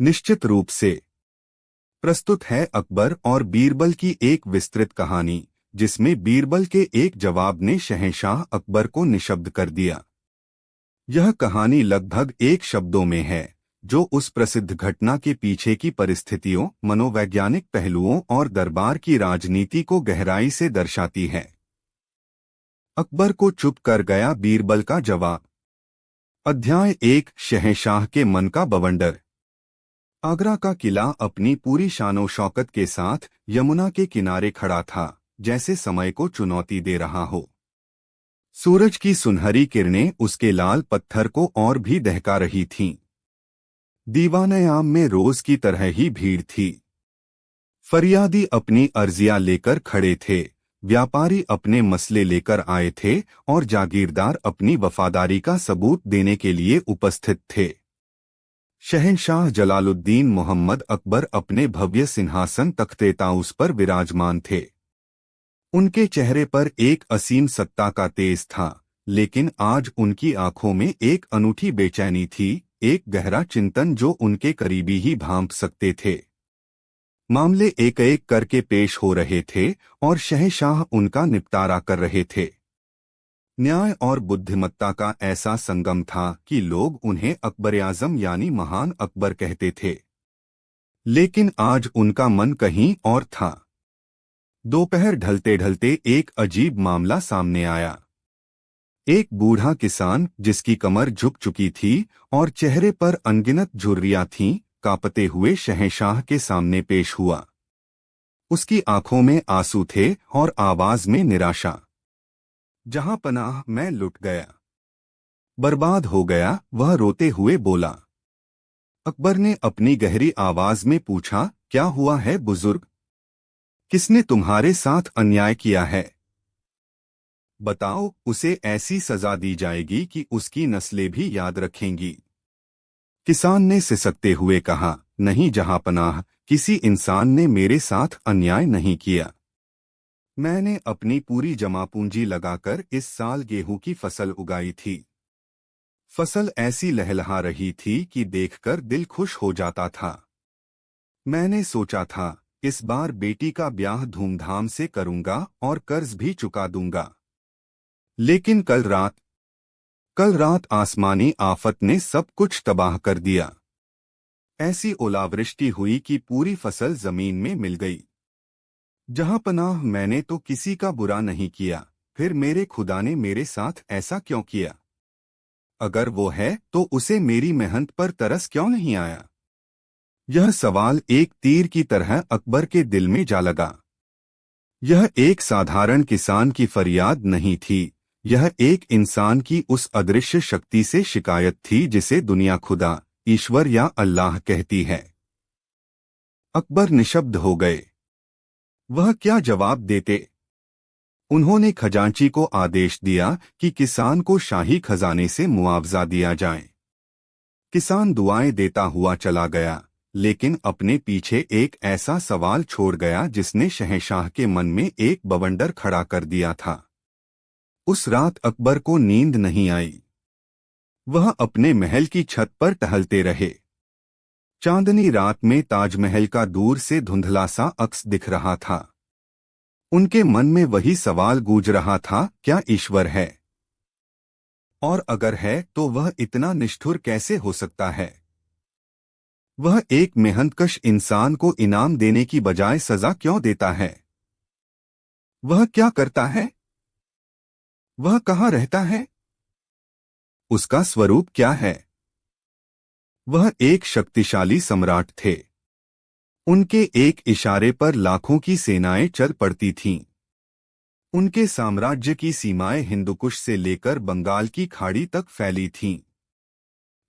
निश्चित रूप से। प्रस्तुत है अकबर और बीरबल की एक विस्तृत कहानी, जिसमें बीरबल के एक जवाब ने शहंशाह अकबर को निशब्द कर दिया। यह कहानी लगभग एक शब्दों में है, जो उस प्रसिद्ध घटना के पीछे की परिस्थितियों, मनोवैज्ञानिक पहलुओं और दरबार की राजनीति को गहराई से दर्शाती है। अकबर को चुप कर गया बीरबल का जवाब। अध्याय 1। शहंशाह के मन का बवंडर। आगरा का किला अपनी पूरी शानो शौकत के साथ यमुना के किनारे खड़ा था, जैसे समय को चुनौती दे रहा हो। सूरज की सुनहरी किरणें उसके लाल पत्थर को और भी दहका रही थीं। दीवान-ए-आम में रोज की तरह ही भीड़ थी। फरियादी अपनी अर्जियां लेकर खड़े थे, व्यापारी अपने मसले लेकर आए थे और जागीरदार अपनी वफादारी का सबूत देने के लिए उपस्थित थे। शहंशाह जलालुद्दीन मोहम्मद अकबर अपने भव्य सिंहासन तख्ते ताऊस पर विराजमान थे। उनके चेहरे पर एक असीम सत्ता का तेज था, लेकिन आज उनकी आंखों में एक अनूठी बेचैनी थी, एक गहरा चिंतन जो उनके करीबी ही भांप सकते थे। मामले एक एक करके पेश हो रहे थे और शहंशाह उनका निपटारा कर रहे थे। न्याय और बुद्धिमत्ता का ऐसा संगम था कि लोग उन्हें अकबर-ए-आज़म यानी महान अकबर कहते थे। लेकिन आज उनका मन कहीं और था। दोपहर ढलते ढलते एक अजीब मामला सामने आया। एक बूढ़ा किसान, जिसकी कमर झुक चुकी थी और चेहरे पर अनगिनत झुर्रियां थीं, कांपते हुए शहंशाह के सामने पेश हुआ। उसकी आंखों में आंसू थे और आवाज में निराशा। जहां पनाह, मैं लुट गया, बर्बाद हो गया, वह रोते हुए बोला। अकबर ने अपनी गहरी आवाज में पूछा, क्या हुआ है बुजुर्ग? किसने तुम्हारे साथ अन्याय किया है? बताओ, उसे ऐसी सजा दी जाएगी कि उसकी नस्लें भी याद रखेंगी। किसान ने सिसकते हुए कहा, नहीं जहांपनाह, किसी इंसान ने मेरे साथ अन्याय नहीं किया। मैंने अपनी पूरी जमापूंजी लगाकर इस साल गेहूं की फसल उगाई थी। फसल ऐसी लहलहा रही थी कि देखकर दिल खुश हो जाता था। मैंने सोचा था, इस बार बेटी का ब्याह धूमधाम से करूंगा और कर्ज भी चुका दूंगा। लेकिन कल रात आसमानी आफत ने सब कुछ तबाह कर दिया। ऐसी ओलावृष्टि हुई कि पूरी फसल जमीन में मिल गई। जहांपनाह, मैंने तो किसी का बुरा नहीं किया, फिर मेरे खुदा ने मेरे साथ ऐसा क्यों किया? अगर वो है तो उसे मेरी मेहनत पर तरस क्यों नहीं आया? यह सवाल एक तीर की तरह अकबर के दिल में जा लगा। यह एक साधारण किसान की फरियाद नहीं थी, यह एक इंसान की उस अदृश्य शक्ति से शिकायत थी जिसे दुनिया खुदा, ईश्वर या अल्लाह कहती है। अकबर निशब्द हो गए। वह क्या जवाब देते? उन्होंने खजांची को आदेश दिया कि किसान को शाही खजाने से मुआवजा दिया जाए। किसान दुआएं देता हुआ चला गया, लेकिन अपने पीछे एक ऐसा सवाल छोड़ गया जिसने शहंशाह के मन में एक बवंडर खड़ा कर दिया था। उस रात अकबर को नींद नहीं आई। वह अपने महल की छत पर टहलते रहे। चांदनी रात में ताजमहल का दूर से धुंधला सा अक्स दिख रहा था। उनके मन में वही सवाल गूंज रहा था, क्या ईश्वर है? और अगर है तो वह इतना निष्ठुर कैसे हो सकता है? वह एक मेहनतकश इंसान को इनाम देने की बजाय सजा क्यों देता है? वह क्या करता है? वह कहाँ रहता है? उसका स्वरूप क्या है? वह एक शक्तिशाली सम्राट थे। उनके एक इशारे पर लाखों की सेनाएं चल पड़ती थीं। उनके साम्राज्य की सीमाएं हिंदुकुश से लेकर बंगाल की खाड़ी तक फैली थीं।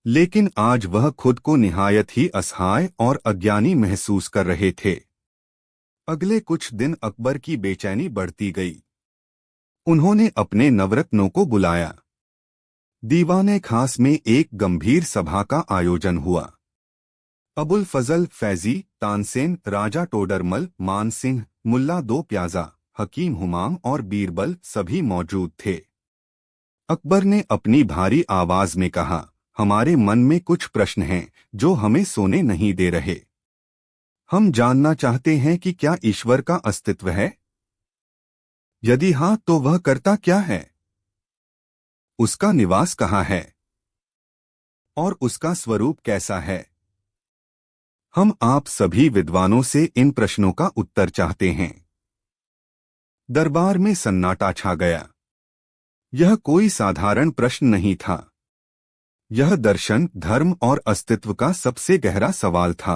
लेकिन आज वह खुद को निहायत ही असहाय और अज्ञानी महसूस कर रहे थे। अगले कुछ दिन अकबर की बेचैनी बढ़ती गई। उन्होंने अपने नवरत्नों को बुलाया। दीवाने खास में एक गंभीर सभा का आयोजन हुआ। अबुल फजल फैजी, तानसेन, राजा टोडरमल, मान सिंह, मुल्ला दो प्याजा, हकीम हुमाम और बीरबल सभी मौजूद थे। अकबर ने अपनी भारी आवाज में कहा, हमारे मन में कुछ प्रश्न हैं जो हमें सोने नहीं दे रहे। हम जानना चाहते हैं कि क्या ईश्वर का अस्तित्व है? यदि हाँ, तो वह करता क्या है? उसका निवास कहाँ है? और उसका स्वरूप कैसा है? हम आप सभी विद्वानों से इन प्रश्नों का उत्तर चाहते हैं। दरबार में सन्नाटा छा गया। यह कोई साधारण प्रश्न नहीं था। यह दर्शन, धर्म और अस्तित्व का सबसे गहरा सवाल था।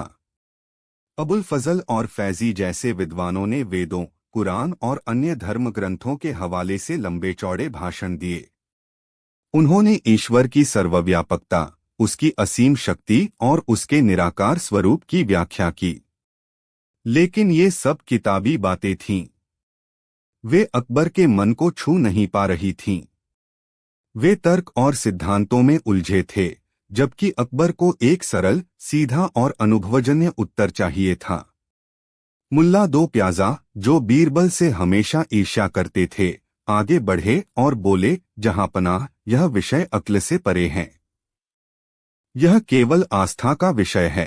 अबुल फजल और फैजी जैसे विद्वानों ने वेदों, कुरान और अन्य धर्म ग्रंथों के हवाले से लंबे चौड़े भाषण दिए। उन्होंने ईश्वर की सर्वव्यापकता, उसकी असीम शक्ति और उसके निराकार स्वरूप की व्याख्या की। लेकिन ये सब किताबी बातें थीं। वे अकबर के मन को छू नहीं पा रही थीं। वे तर्क और सिद्धांतों में उलझे थे, जबकि अकबर को एक सरल, सीधा और अनुभवजन्य उत्तर चाहिए था। मुल्ला दो प्याजा, जो बीरबल से हमेशा ईर्ष्या करते थे, आगे बढ़े और बोले, जहांपनाह, यह विषय अक्ल से परे है। यह केवल आस्था का विषय है।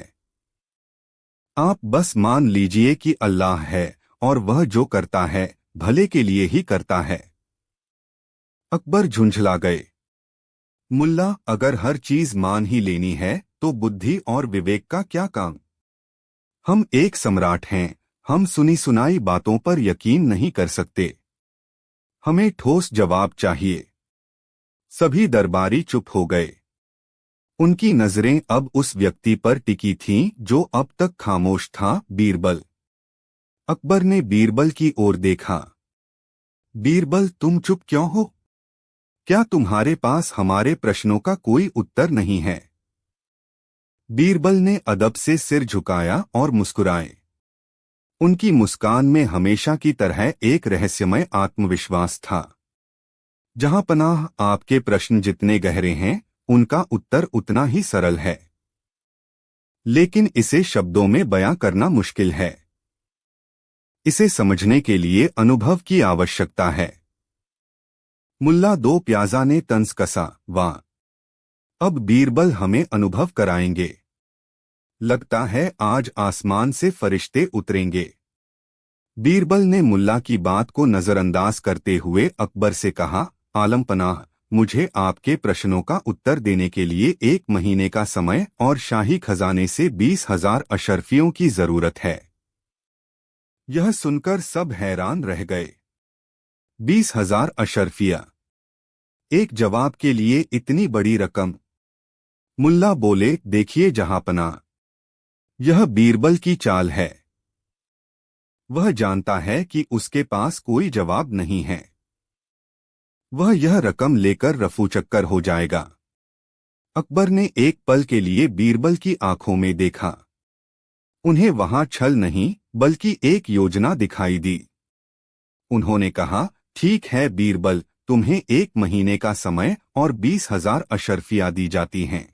आप बस मान लीजिए कि अल्लाह है और वह जो करता है भले के लिए ही करता है। अकबर झुंझला गए। मुल्ला, अगर हर चीज मान ही लेनी है तो बुद्धि और विवेक का क्या काम? हम एक सम्राट हैं, हम सुनी सुनाई बातों पर यकीन नहीं कर सकते। हमें ठोस जवाब चाहिए। सभी दरबारी चुप हो गए। उनकी नजरें अब उस व्यक्ति पर टिकी थीं जो अब तक खामोश था, बीरबल। अकबर ने बीरबल की ओर देखा। बीरबल, तुम चुप क्यों हो? क्या तुम्हारे पास हमारे प्रश्नों का कोई उत्तर नहीं है? बीरबल ने अदब से सिर झुकाया और मुस्कुराए। उनकी मुस्कान में हमेशा की तरह एक रहस्यमय आत्मविश्वास था। जहांपनाह, आपके प्रश्न जितने गहरे हैं, उनका उत्तर उतना ही सरल है। लेकिन इसे शब्दों में बयां करना मुश्किल है। इसे समझने के लिए अनुभव की आवश्यकता है। मुल्ला दो प्याजा ने तंज कसा, वाह! अब बीरबल हमें अनुभव कराएंगे। लगता है आज आसमान से फरिश्ते उतरेंगे। बीरबल ने मुल्ला की बात को नजरअंदाज करते हुए अकबर से कहा, आलमपनाह, मुझे आपके प्रश्नों का उत्तर देने के लिए 1 महीने का समय और शाही खजाने से 20,000 अशर्फियों की जरूरत है। यह सुनकर सब हैरान रह गए। 20,000 अशर्फिया! एक जवाब के लिए इतनी बड़ी रकम? मुल्ला बोले, देखिए जहांपनाह, यह बीरबल की चाल है। वह जानता है कि उसके पास कोई जवाब नहीं है। वह यह रकम लेकर रफूचक्कर हो जाएगा। अकबर ने एक पल के लिए बीरबल की आंखों में देखा। उन्हें वहां छल नहीं, बल्कि एक योजना दिखाई दी। उन्होंने कहा, ठीक है बीरबल, तुम्हें 1 महीने का समय और 20,000 अशर्फियां दी जाती हैं।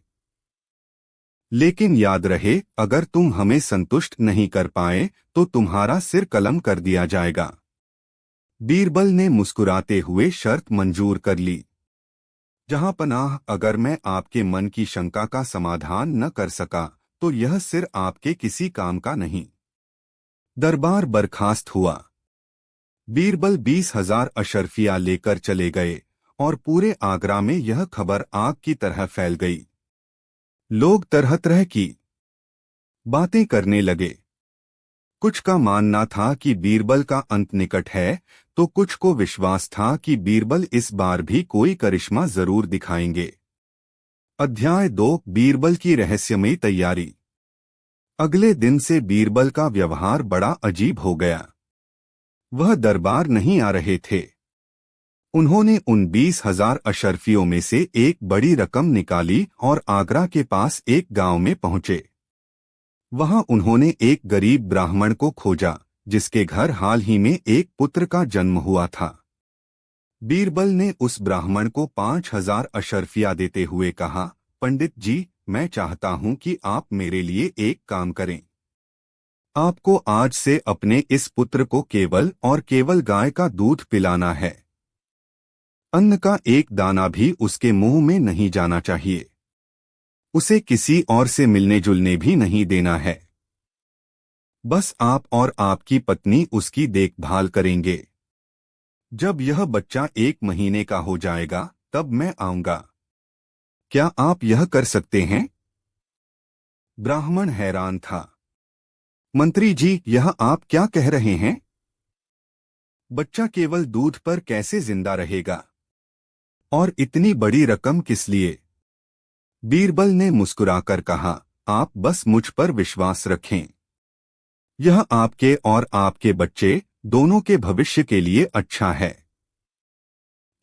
लेकिन याद रहे, अगर तुम हमें संतुष्ट नहीं कर पाए तो तुम्हारा सिर कलम कर दिया जाएगा। बीरबल ने मुस्कुराते हुए शर्त मंजूर कर ली। जहांपनाह, अगर मैं आपके मन की शंका का समाधान न कर सका तो यह सिर आपके किसी काम का नहीं। दरबार बर्खास्त हुआ। बीरबल 20,000 अशर्फियां लेकर चले गए और पूरे आगरा में यह खबर आग की तरह फैल गई। लोग तरह तरह की बातें करने लगे। कुछ का मानना था कि बीरबल का अंत निकट है, तो कुछ को विश्वास था कि बीरबल इस बार भी कोई करिश्मा जरूर दिखाएंगे। अध्याय 2, बीरबल की रहस्यमयी तैयारी। अगले दिन से बीरबल का व्यवहार बड़ा अजीब हो गया। वह दरबार नहीं आ रहे थे। उन्होंने उन 20,000 अशर्फियों में से एक बड़ी रकम निकाली और आगरा के पास एक गांव में पहुंचे। वहां उन्होंने एक गरीब ब्राह्मण को खोजा, जिसके घर हाल ही में एक पुत्र का जन्म हुआ था। बीरबल ने उस ब्राह्मण को 5,000 अशर्फिया देते हुए कहा, पंडित जी, मैं चाहता हूं कि आप मेरे लिए एक काम करें। आपको आज से अपने इस पुत्र को केवल और केवल गाय का दूध पिलाना है। अन्न का एक दाना भी उसके मुंह में नहीं जाना चाहिए। उसे किसी और से मिलने जुलने भी नहीं देना है। बस आप और आपकी पत्नी उसकी देखभाल करेंगे। जब यह बच्चा 1 महीने का हो जाएगा तब मैं आऊंगा। क्या आप यह कर सकते हैं? ब्राह्मण हैरान था। मंत्री जी, यह आप क्या कह रहे हैं? बच्चा केवल दूध पर कैसे जिंदा रहेगा? और इतनी बड़ी रकम किस लिए? बीरबल ने मुस्कुराकर कहा, आप बस मुझ पर विश्वास रखें। यह आपके और आपके बच्चे दोनों के भविष्य के लिए अच्छा है।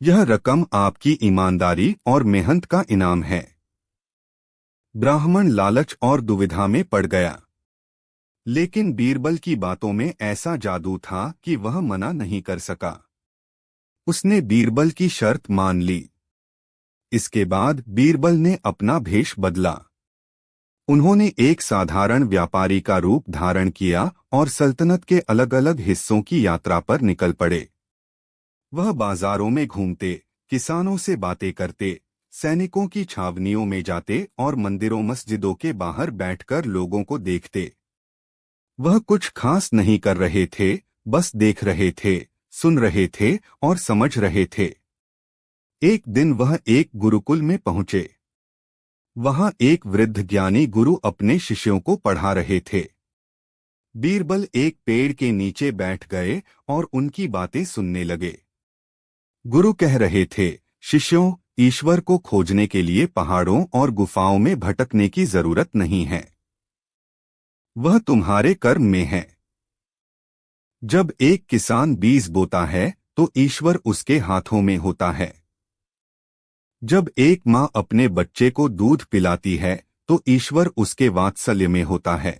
यह रकम आपकी ईमानदारी और मेहनत का इनाम है। ब्राह्मण लालच और दुविधा में पड़ गया। लेकिन बीरबल की बातों में ऐसा जादू था कि वह मना नहीं कर सका। उसने बीरबल की शर्त मान ली। इसके बाद बीरबल ने अपना भेष बदला। उन्होंने एक साधारण व्यापारी का रूप धारण किया और सल्तनत के अलग अलग हिस्सों की यात्रा पर निकल पड़े। वह बाजारों में घूमते, किसानों से बातें करते, सैनिकों की छावनियों में जाते और मंदिरों मस्जिदों के बाहर बैठकर लोगों को देखते। वह कुछ खास नहीं कर रहे थे, बस देख रहे थे, सुन रहे थे और समझ रहे थे। एक दिन वह एक गुरुकुल में पहुंचे। वहां एक वृद्ध ज्ञानी गुरु अपने शिष्यों को पढ़ा रहे थे। बीरबल एक पेड़ के नीचे बैठ गए और उनकी बातें सुनने लगे। गुरु कह रहे थे, शिष्यों, ईश्वर को खोजने के लिए पहाड़ों और गुफाओं में भटकने की जरूरत नहीं है। वह तुम्हारे कर्म में है। जब एक किसान बीज बोता है तो ईश्वर उसके हाथों में होता है। जब एक माँ अपने बच्चे को दूध पिलाती है तो ईश्वर उसके वात्सल्य में होता है।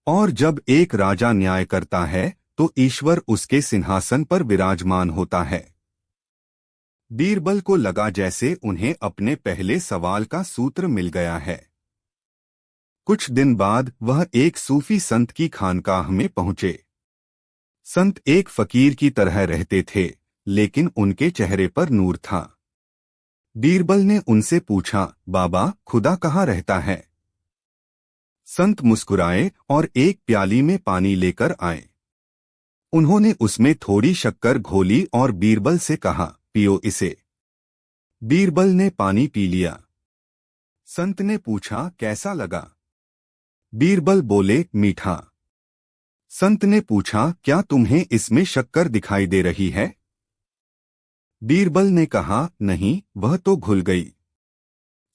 और जब एक राजा न्याय करता है तो ईश्वर उसके सिंहासन पर विराजमान होता है। बीरबल को लगा जैसे उन्हें अपने पहले सवाल का सूत्र मिल गया है। कुछ दिन बाद वह एक सूफी संत की खानकाह में पहुंचे। संत एक फकीर की तरह रहते थे, लेकिन उनके चेहरे पर नूर था। बीरबल ने उनसे पूछा, बाबा, खुदा कहाँ रहता है? संत मुस्कुराए और एक प्याली में पानी लेकर आए। उन्होंने उसमें थोड़ी शक्कर घोली और बीरबल से कहा, पियो इसे। बीरबल ने पानी पी लिया। संत ने पूछा, कैसा लगा? बीरबल बोले, मीठा। संत ने पूछा, क्या तुम्हें इसमें शक्कर दिखाई दे रही है? बीरबल ने कहा, नहीं, वह तो घुल गई।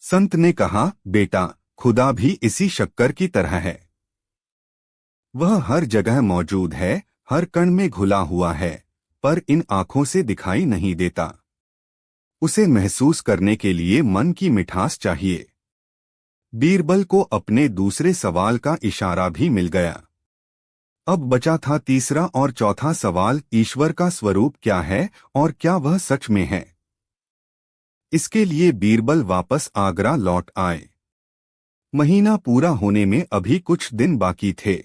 संत ने कहा, बेटा, खुदा भी इसी शक्कर की तरह है। वह हर जगह मौजूद है, हर कण में घुला हुआ है, पर इन आंखों से दिखाई नहीं देता। उसे महसूस करने के लिए मन की मिठास चाहिए। बीरबल को अपने दूसरे सवाल का इशारा भी मिल गया। अब बचा था तीसरा और चौथा सवाल, ईश्वर का स्वरूप क्या है और क्या वह सच में है? इसके लिए बीरबल वापस आगरा लौट आए। महीना पूरा होने में अभी कुछ दिन बाकी थे।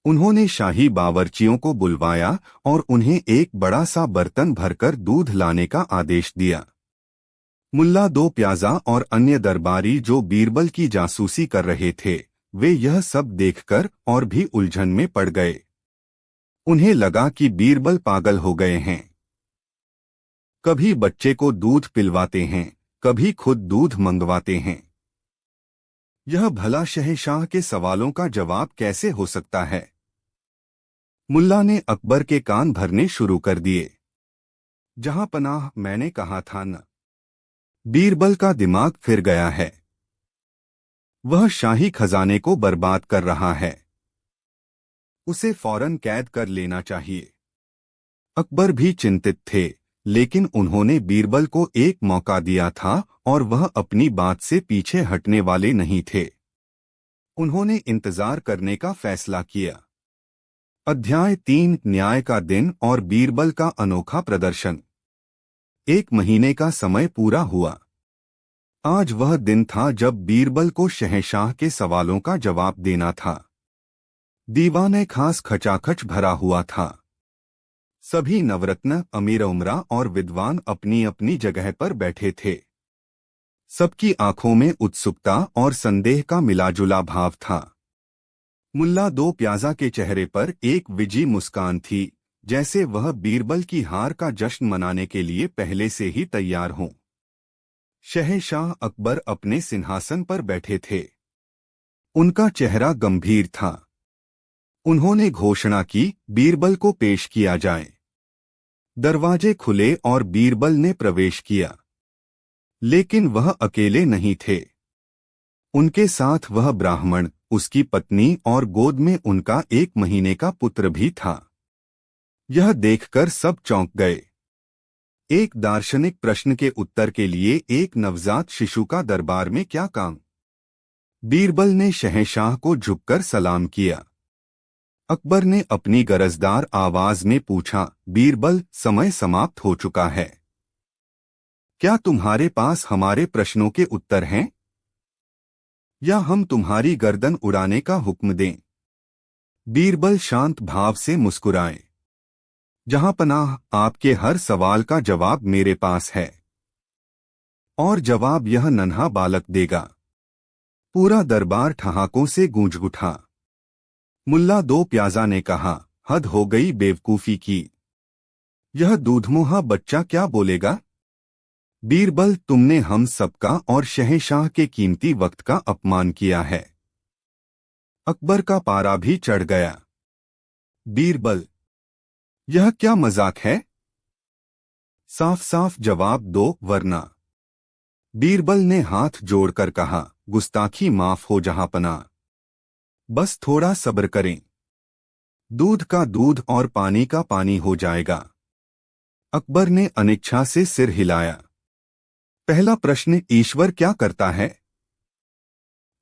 उन्होंने शाही बावर्चियों को बुलवाया और उन्हें एक बड़ा सा बर्तन भरकर दूध लाने का आदेश दिया। मुल्ला, दो प्याजा और अन्य दरबारी जो बीरबल की जासूसी कर रहे थे, वे यह सब देखकर और भी उलझन में पड़ गए। उन्हें लगा कि बीरबल पागल हो गए हैं। कभी बच्चे को दूध पिलवाते हैं, कभी खुद दूध मंगवाते हैं। यह भला शहंशाह के सवालों का जवाब कैसे हो सकता है? मुल्ला ने अकबर के कान भरने शुरू कर दिए। जहां पनाह, मैंने कहा था न। बीरबल का दिमाग फिर गया है। वह शाही खजाने को बर्बाद कर रहा है। उसे फौरन कैद कर लेना चाहिए। अकबर भी चिंतित थे, लेकिन उन्होंने बीरबल को एक मौका दिया था और वह अपनी बात से पीछे हटने वाले नहीं थे। उन्होंने इंतजार करने का फैसला किया। अध्याय 3, न्याय का दिन और बीरबल का अनोखा प्रदर्शन। 1 महीने का समय पूरा हुआ। आज वह दिन था जब बीरबल को शहंशाह के सवालों का जवाब देना था। दीवाने खास खचाखच भरा हुआ था। सभी नवरत्न, अमीर उमरा और विद्वान अपनी अपनी जगह पर बैठे थे। सबकी आंखों में उत्सुकता और संदेह का मिलाजुला भाव था। मुल्ला दो प्याजा के चेहरे पर एक विजी मुस्कान थी, जैसे वह बीरबल की हार का जश्न मनाने के लिए पहले से ही तैयार हों। शहंशाह अकबर अपने सिंहासन पर बैठे थे। उनका चेहरा गंभीर था। उन्होंने घोषणा की, बीरबल को पेश किया जाए। दरवाजे खुले और बीरबल ने प्रवेश किया। लेकिन वह अकेले नहीं थे। उनके साथ वह ब्राह्मण, उसकी पत्नी और गोद में उनका 1 महीने का पुत्र भी था। यह देखकर सब चौंक गए। एक दार्शनिक प्रश्न के उत्तर के लिए एक नवजात शिशु का दरबार में क्या काम? बीरबल ने शहंशाह को झुककर सलाम किया। अकबर ने अपनी गरजदार आवाज में पूछा, बीरबल, समय समाप्त हो चुका है। क्या तुम्हारे पास हमारे प्रश्नों के उत्तर हैं? या हम तुम्हारी गर्दन उड़ाने का हुक्म दें? बीरबल शांत भाव से मुस्कुराए। जहांपनाह, आपके हर सवाल का जवाब मेरे पास है। और जवाब यह नन्हा बालक देगा। पूरा दरबार ठहाकों से गूंज उठा। मुल्ला दो प्याजा ने कहा, हद हो गई बेवकूफी की। यह दूधमुहा बच्चा क्या बोलेगा? बीरबल, तुमने हम सबका और शहंशाह के कीमती वक्त का अपमान किया है। अकबर का पारा भी चढ़ गया। बीरबल, यह क्या मजाक है? साफ साफ जवाब दो वरना। बीरबल ने हाथ जोड़कर कहा, गुस्ताखी माफ हो जहांपनाह। बस थोड़ा सब्र करें। दूध का दूध और पानी का पानी हो जाएगा। अकबर ने अनिच्छा से सिर हिलाया। पहला प्रश्न, ईश्वर क्या करता है?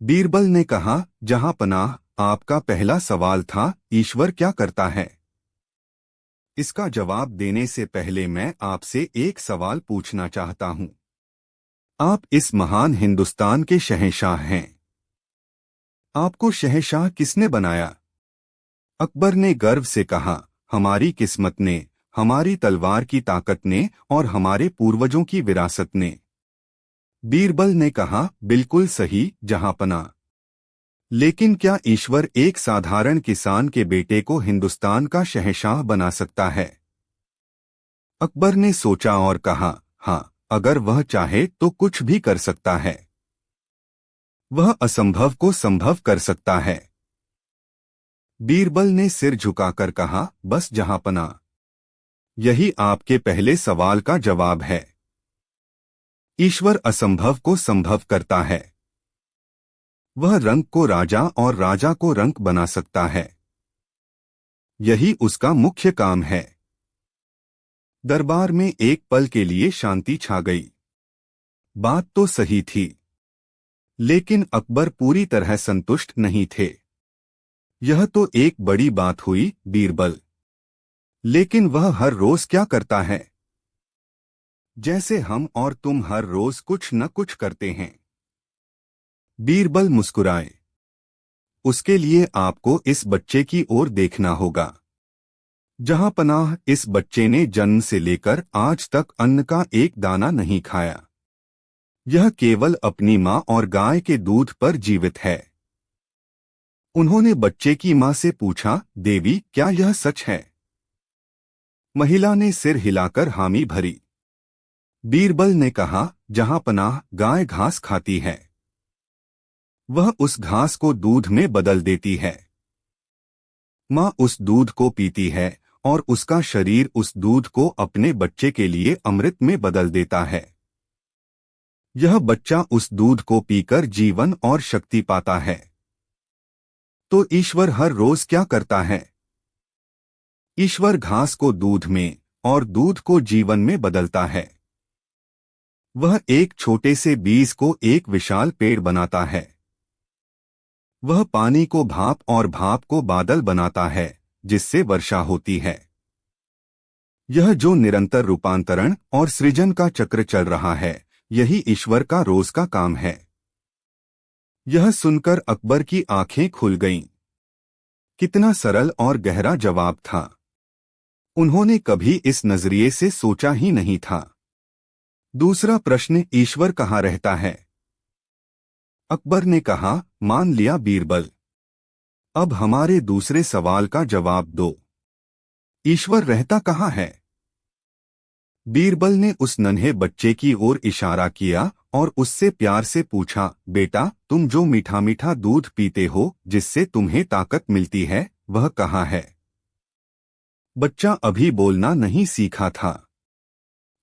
बीरबल ने कहा, जहांपनाह, आपका पहला सवाल था, ईश्वर क्या करता है। इसका जवाब देने से पहले मैं आपसे एक सवाल पूछना चाहता हूं। आप इस महान हिंदुस्तान के शहंशाह हैं। आपको शहंशाह किसने बनाया? अकबर ने गर्व से कहा, हमारी किस्मत ने, हमारी तलवार की ताकत ने और हमारे पूर्वजों की विरासत ने। बीरबल ने कहा, बिल्कुल सही जहांपनाह। लेकिन क्या ईश्वर एक साधारण किसान के बेटे को हिंदुस्तान का शहंशाह बना सकता है? अकबर ने सोचा और कहा, हाँ, अगर वह चाहे तो कुछ भी कर सकता है। वह असंभव को संभव कर सकता है। बीरबल ने सिर झुकाकर कहा, बस जहांपनाह, यही आपके पहले सवाल का जवाब है। ईश्वर असंभव को संभव करता है। वह रंक को राजा और राजा को रंक बना सकता है। यही उसका मुख्य काम है। दरबार में एक पल के लिए शांति छा गई। बात तो सही थी, लेकिन अकबर पूरी तरह संतुष्ट नहीं थे। यह तो एक बड़ी बात हुई, बीरबल। लेकिन वह हर रोज क्या करता है? जैसे हम और तुम हर रोज कुछ न कुछ करते हैं। बीरबल मुस्कुराए। उसके लिए आपको इस बच्चे की ओर देखना होगा। जहांपनाह, इस बच्चे ने जन्म से लेकर आज तक अन्न का एक दाना नहीं खाया। यह केवल अपनी मां और गाय के दूध पर जीवित है। उन्होंने बच्चे की मां से पूछा, देवी, क्या यह सच है? महिला ने सिर हिलाकर हामी भरी। बीरबल ने कहा, जहांपनाह, गाय घास खाती है। वह उस घास को दूध में बदल देती है। मां उस दूध को पीती है और उसका शरीर उस दूध को अपने बच्चे के लिए अमृत में बदल देता है। यह बच्चा उस दूध को पीकर जीवन और शक्ति पाता है। तो ईश्वर हर रोज क्या करता है? ईश्वर घास को दूध में और दूध को जीवन में बदलता है। वह एक छोटे से बीज को एक विशाल पेड़ बनाता है। वह पानी को भाप और भाप को बादल बनाता है, जिससे वर्षा होती है। यह जो निरंतर रूपांतरण और सृजन का चक्र चल रहा है, यही ईश्वर का रोज का काम है। यह सुनकर अकबर की आंखें खुल गईं। कितना सरल और गहरा जवाब था। उन्होंने कभी इस नजरिए से सोचा ही नहीं था। दूसरा प्रश्न, ईश्वर कहाँ रहता है? अकबर ने कहा, मान लिया बीरबल। अब हमारे दूसरे सवाल का जवाब दो। ईश्वर रहता कहाँ है? बीरबल ने उस नन्हे बच्चे की ओर इशारा किया और उससे प्यार से पूछा, बेटा, तुम जो मीठा मीठा दूध पीते हो, जिससे तुम्हें ताकत मिलती है, वह कहाँ है? बच्चा अभी बोलना नहीं सीखा था।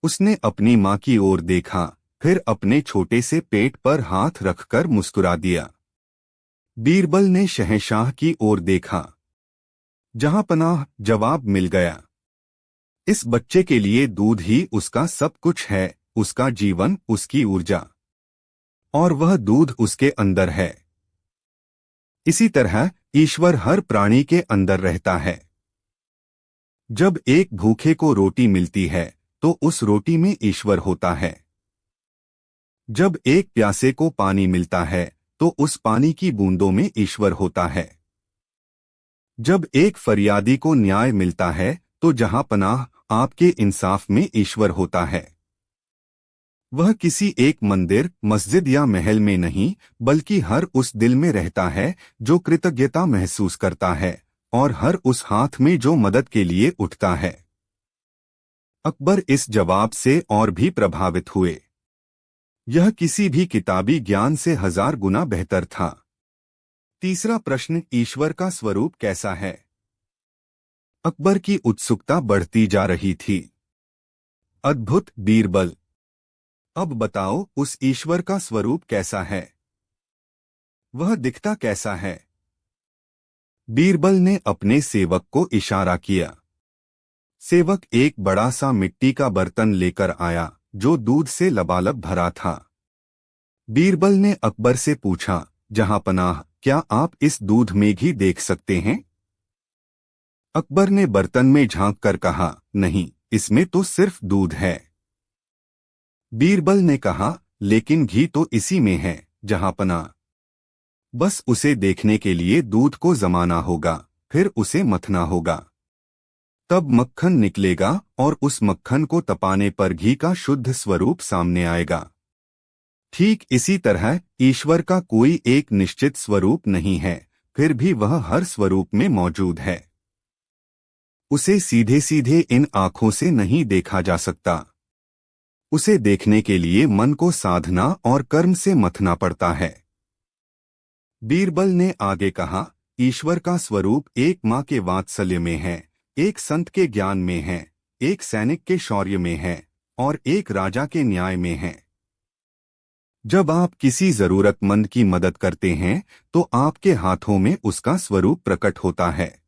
उसने अपनी माँ की ओर देखा, फिर अपने छोटे से पेट पर हाथ रखकर मुस्कुरा दिया। बीरबल ने शहंशाह की ओर देखा। जहां पनाह, जवाब मिल गया। इस बच्चे के लिए दूध ही उसका सब कुछ है, उसका जीवन, उसकी ऊर्जा। और वह दूध उसके अंदर है। इसी तरह ईश्वर हर प्राणी के अंदर रहता है। जब एक भूखे को रोटी मिलती है, तो उस रोटी में ईश्वर होता है। जब एक प्यासे को पानी मिलता है, तो उस पानी की बूंदों में ईश्वर होता है। जब एक फरियादी को न्याय मिलता है, तो जहां पनाह, आपके इंसाफ में ईश्वर होता है। वह किसी एक मंदिर, मस्जिद या महल में नहीं, बल्कि हर उस दिल में रहता है जो कृतज्ञता महसूस करता है, और हर उस हाथ में जो मदद के लिए उठता है। अकबर इस जवाब से और भी प्रभावित हुए। यह किसी भी किताबी ज्ञान से 1000 गुना बेहतर था। तीसरा प्रश्न, ईश्वर का स्वरूप कैसा है? अकबर की उत्सुकता बढ़ती जा रही थी। अद्भुत, बीरबल। अब बताओ, उस ईश्वर का स्वरूप कैसा है? वह दिखता कैसा है? बीरबल ने अपने सेवक को इशारा किया। सेवक एक बड़ा सा मिट्टी का बर्तन लेकर आया, जो दूध से लबालब भरा था। बीरबल ने अकबर से पूछा, जहां पनाह, क्या आप इस दूध में घी देख सकते हैं? अकबर ने बर्तन में झांक कर कहा, नहीं, इसमें तो सिर्फ दूध है। बीरबल ने कहा, लेकिन घी तो इसी में है, जहां पनाह। बस उसे देखने के लिए दूध को जमाना होगा, फिर उसे मथना होगा। तब मक्खन निकलेगा और उस मक्खन को तपाने पर घी का शुद्ध स्वरूप सामने आएगा। ठीक इसी तरह ईश्वर का कोई एक निश्चित स्वरूप नहीं है, फिर भी वह हर स्वरूप में मौजूद है। उसे सीधे सीधे इन आँखों से नहीं देखा जा सकता। उसे देखने के लिए मन को साधना और कर्म से मथना पड़ता है। बीरबल ने आगे कहा, ईश्वर का स्वरूप एक माँ के वात्सल्य में है, एक संत के ज्ञान में है, एक सैनिक के शौर्य में है, और एक राजा के न्याय में है। जब आप किसी जरूरतमंद की मदद करते हैं, तो आपके हाथों में उसका स्वरूप प्रकट होता है।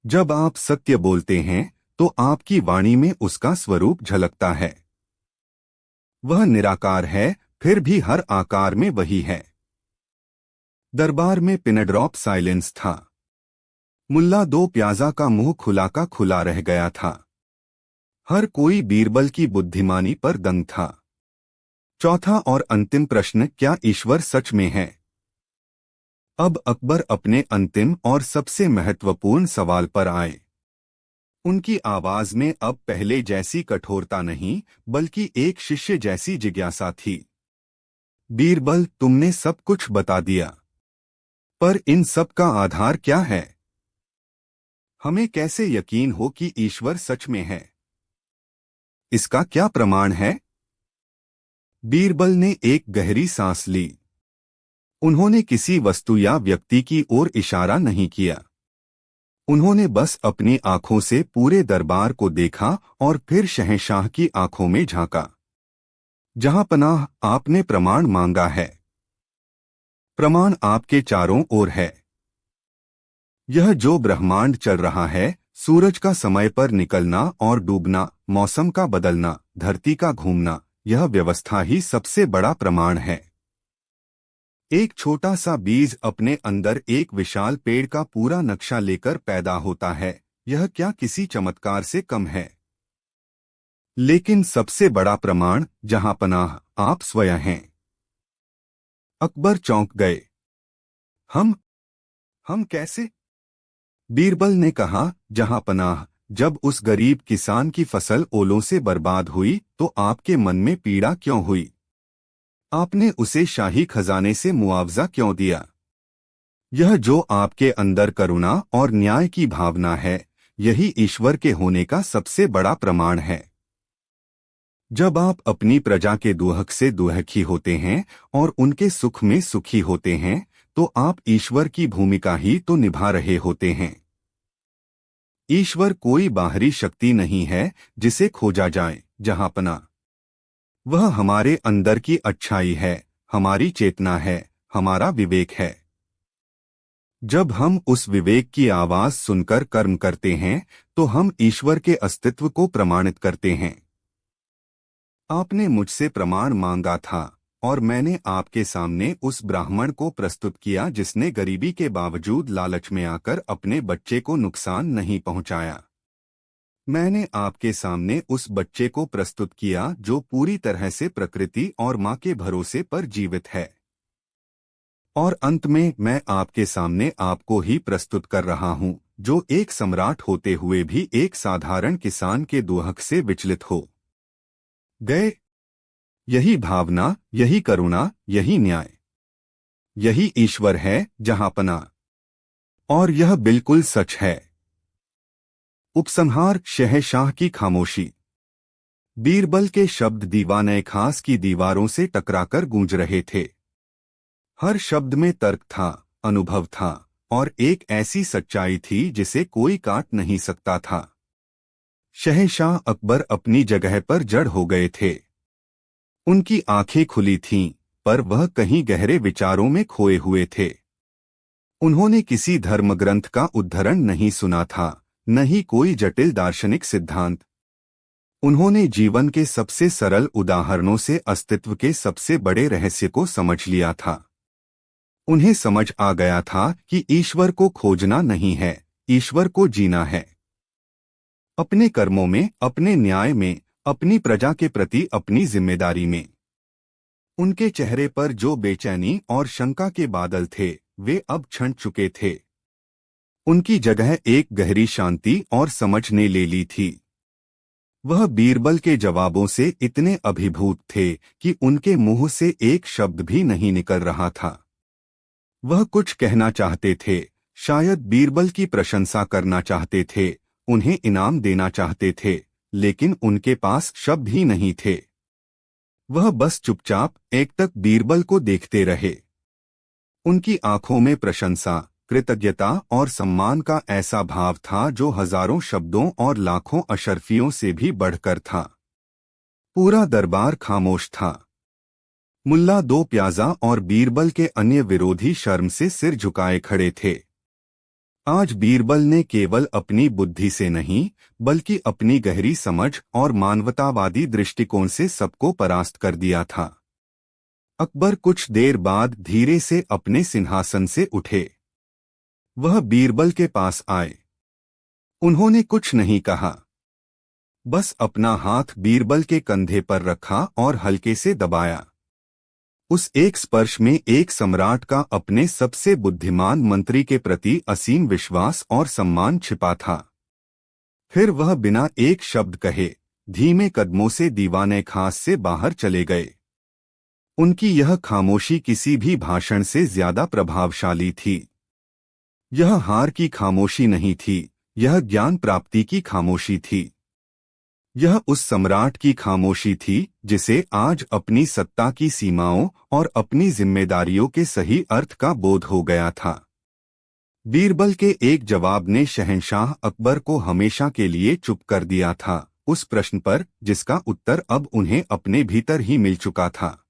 जब आप सत्य बोलते हैं, तो आपकी वाणी में उसका स्वरूप झलकता है। वह निराकार है, फिर भी हर आकार में वही है। दरबार में पिनड्रॉप साइलेंस था। मुल्ला दो प्याजा का मुंह खुला का खुला रह गया था। हर कोई बीरबल की बुद्धिमानी पर दंग था। चौथा और अंतिम प्रश्न, क्या ईश्वर सच में है? अब अकबर अपने अंतिम और सबसे महत्वपूर्ण सवाल पर आए। उनकी आवाज में अब पहले जैसी कठोरता नहीं, बल्कि एक शिष्य जैसी जिज्ञासा थी। बीरबल, तुमने सब कुछ बता दिया, पर इन सब का आधार क्या है? हमें कैसे यकीन हो कि ईश्वर सच में है? इसका क्या प्रमाण है? बीरबल ने एक गहरी सांस ली। उन्होंने किसी वस्तु या व्यक्ति की ओर इशारा नहीं किया। उन्होंने बस अपनी आंखों से पूरे दरबार को देखा और फिर शहंशाह की आंखों में झांका। जहां पनाह, आपने प्रमाण मांगा है। प्रमाण आपके चारों ओर है। यह जो ब्रह्मांड चल रहा है, सूरज का समय पर निकलना और डूबना, मौसम का बदलना, धरती का घूमना, यह व्यवस्था ही सबसे बड़ा प्रमाण है। एक छोटा सा बीज अपने अंदर एक विशाल पेड़ का पूरा नक्शा लेकर पैदा होता है, यह क्या किसी चमत्कार से कम है? लेकिन सबसे बड़ा प्रमाण, जहां पनाह, आप स्वयं हैं। अकबर चौंक गए। हम कैसे? बीरबल ने कहा, जहां पनाह, जब उस गरीब किसान की फसल ओलों से बर्बाद हुई तो आपके मन में पीड़ा क्यों हुई? आपने उसे शाही खजाने से मुआवजा क्यों दिया? यह जो आपके अंदर करुणा और न्याय की भावना है, यही ईश्वर के होने का सबसे बड़ा प्रमाण है। जब आप अपनी प्रजा के दुहक से दुहखी होते हैं और उनके सुख में सुखी होते हैं, तो आप ईश्वर की भूमिका ही तो निभा रहे होते हैं। ईश्वर कोई बाहरी शक्ति नहीं है जिसे खोजा जाए जहांपना। वह हमारे अंदर की अच्छाई है, हमारी चेतना है, हमारा विवेक है। जब हम उस विवेक की आवाज सुनकर कर्म करते हैं तो हम ईश्वर के अस्तित्व को प्रमाणित करते हैं। आपने मुझसे प्रमाण मांगा था और मैंने आपके सामने उस ब्राह्मण को प्रस्तुत किया जिसने गरीबी के बावजूद लालच में आकर अपने बच्चे को नुकसान नहीं पहुंचाया। मैंने आपके सामने उस बच्चे को प्रस्तुत किया जो पूरी तरह से प्रकृति और माँ के भरोसे पर जीवित है। और अंत में मैं आपके सामने आपको ही प्रस्तुत कर रहा हूँ, जो एक सम्राट होते हुए भी एक साधारण किसान के दुहक से विचलित हो गए। यही भावना, यही करुणा, यही न्याय, यही ईश्वर है जहांपना। और यह बिल्कुल सच है। उपसंहार। शहंशाह की खामोशी। बीरबल के शब्द दीवाने खास की दीवारों से टकराकर गूंज रहे थे। हर शब्द में तर्क था, अनुभव था और एक ऐसी सच्चाई थी जिसे कोई काट नहीं सकता था। शहंशाह अकबर अपनी जगह पर जड़ हो गए थे। उनकी आंखें खुली थीं, पर वह कहीं गहरे विचारों में खोए हुए थे। उन्होंने किसी धर्मग्रंथ का उद्धरण नहीं सुना था, न ही कोई जटिल दार्शनिक सिद्धांत। उन्होंने जीवन के सबसे सरल उदाहरणों से अस्तित्व के सबसे बड़े रहस्य को समझ लिया था। उन्हें समझ आ गया था कि ईश्वर को खोजना नहीं है, ईश्वर को जीना है। अपने कर्मों में, अपने न्याय में, अपनी प्रजा के प्रति अपनी जिम्मेदारी में। उनके चेहरे पर जो बेचैनी और शंका के बादल थे, वे अब छंट चुके थे। उनकी जगह एक गहरी शांति और समझ ने ले ली थी। वह बीरबल के जवाबों से इतने अभिभूत थे कि उनके मुंह से एक शब्द भी नहीं निकल रहा था। वह कुछ कहना चाहते थे, शायद बीरबल की प्रशंसा करना चाहते थे, उन्हें इनाम देना चाहते थे, लेकिन उनके पास शब्द ही नहीं थे। वह बस चुपचाप एकटक बीरबल को देखते रहे। उनकी आंखों में प्रशंसा, कृतज्ञता और सम्मान का ऐसा भाव था जो हजारों शब्दों और लाखों अशर्फियों से भी बढ़कर था। पूरा दरबार खामोश था। मुल्ला दो प्याजा और बीरबल के अन्य विरोधी शर्म से सिर झुकाए खड़े थे। आज बीरबल ने केवल अपनी बुद्धि से नहीं, बल्कि अपनी गहरी समझ और मानवतावादी दृष्टिकोण से सबको परास्त कर दिया था। अकबर कुछ देर बाद धीरे से अपने सिंहासन से उठे। वह बीरबल के पास आए। उन्होंने कुछ नहीं कहा, बस अपना हाथ बीरबल के कंधे पर रखा और हल्के से दबाया। उस एक स्पर्श में एक सम्राट का अपने सबसे बुद्धिमान मंत्री के प्रति असीम विश्वास और सम्मान छिपा था। फिर वह बिना एक शब्द कहे धीमे कदमों से दीवाने खास से बाहर चले गए। उनकी यह खामोशी किसी भी भाषण से ज्यादा प्रभावशाली थी। यह हार की खामोशी नहीं थी, यह ज्ञान प्राप्ति की खामोशी थी। यह उस सम्राट की खामोशी थी जिसे आज अपनी सत्ता की सीमाओं और अपनी जिम्मेदारियों के सही अर्थ का बोध हो गया था। बीरबल के एक जवाब ने शहंशाह अकबर को हमेशा के लिए चुप कर दिया था, उस प्रश्न पर जिसका उत्तर अब उन्हें अपने भीतर ही मिल चुका था।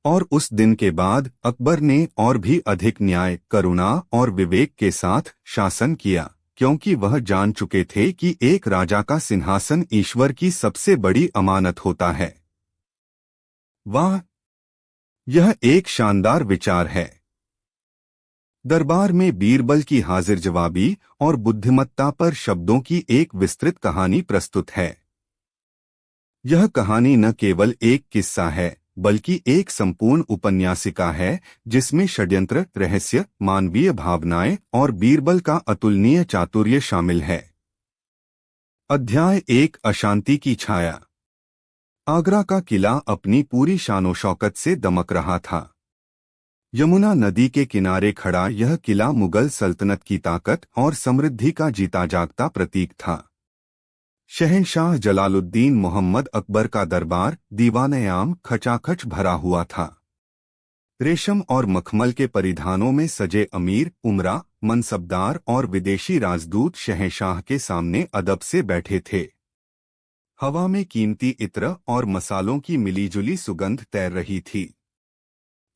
और उस दिन के बाद अकबर ने और भी अधिक न्याय, करुणा और विवेक के साथ शासन किया, क्योंकि वह जान चुके थे कि एक राजा का सिंहासन ईश्वर की सबसे बड़ी अमानत होता है। वाह! यह एक शानदार विचार है। दरबार में बीरबल की हाजिर जवाबी और बुद्धिमत्ता पर शब्दों की एक विस्तृत कहानी प्रस्तुत है। यह कहानी न केवल एक किस्सा है, बल्कि एक संपूर्ण उपन्यासिका है जिसमें षड्यंत्र, रहस्य, मानवीय भावनाएं और बीरबल का अतुलनीय चातुर्य शामिल है। अध्याय 1 अशांति की छाया। आगरा का किला अपनी पूरी शानो शौकत से दमक रहा था। यमुना नदी के किनारे खड़ा यह किला मुगल सल्तनत की ताकत और समृद्धि का जीता जागता प्रतीक था। शहंशाह जलालुद्दीन मोहम्मद अकबर का दरबार दीवान-ए-आम खचाखच भरा हुआ था। रेशम और मखमल के परिधानों में सजे अमीर, उमरा, मनसबदार और विदेशी राजदूत शहंशाह के सामने अदब से बैठे थे। हवा में कीमती इत्र और मसालों की मिलीजुली सुगंध तैर रही थी।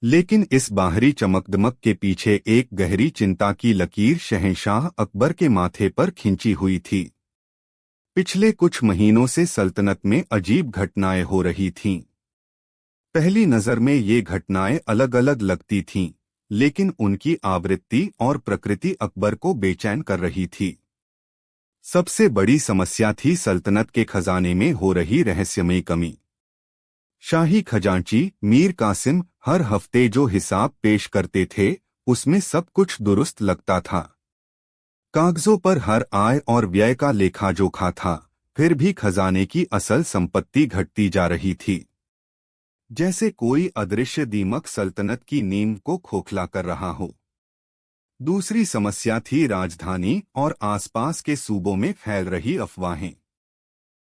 लेकिन इस बाहरी चमकदमक के पीछे एक गहरी चिंता की लकीर शहंशाह अकबर के माथे पर खिंची हुई थी। पिछले कुछ महीनों से सल्तनत में अजीब घटनाएं हो रही थीं। पहली नजर में ये घटनाएं अलग अलग लगती थीं, लेकिन उनकी आवृत्ति और प्रकृति अकबर को बेचैन कर रही थी। सबसे बड़ी समस्या थी सल्तनत के खजाने में हो रही रहस्यमयी कमी। शाही खजांची मीर कासिम हर हफ्ते जो हिसाब पेश करते थे, उसमें सब कुछ दुरुस्त लगता था। कागजों पर हर आय और व्यय का लेखा जोखा था, फिर भी खजाने की असल संपत्ति घटती जा रही थी। जैसे कोई अदृश्य दीमक सल्तनत की नींव को खोखला कर रहा हो। दूसरी समस्या थी राजधानी और आसपास के सूबों में फैल रही अफवाहें।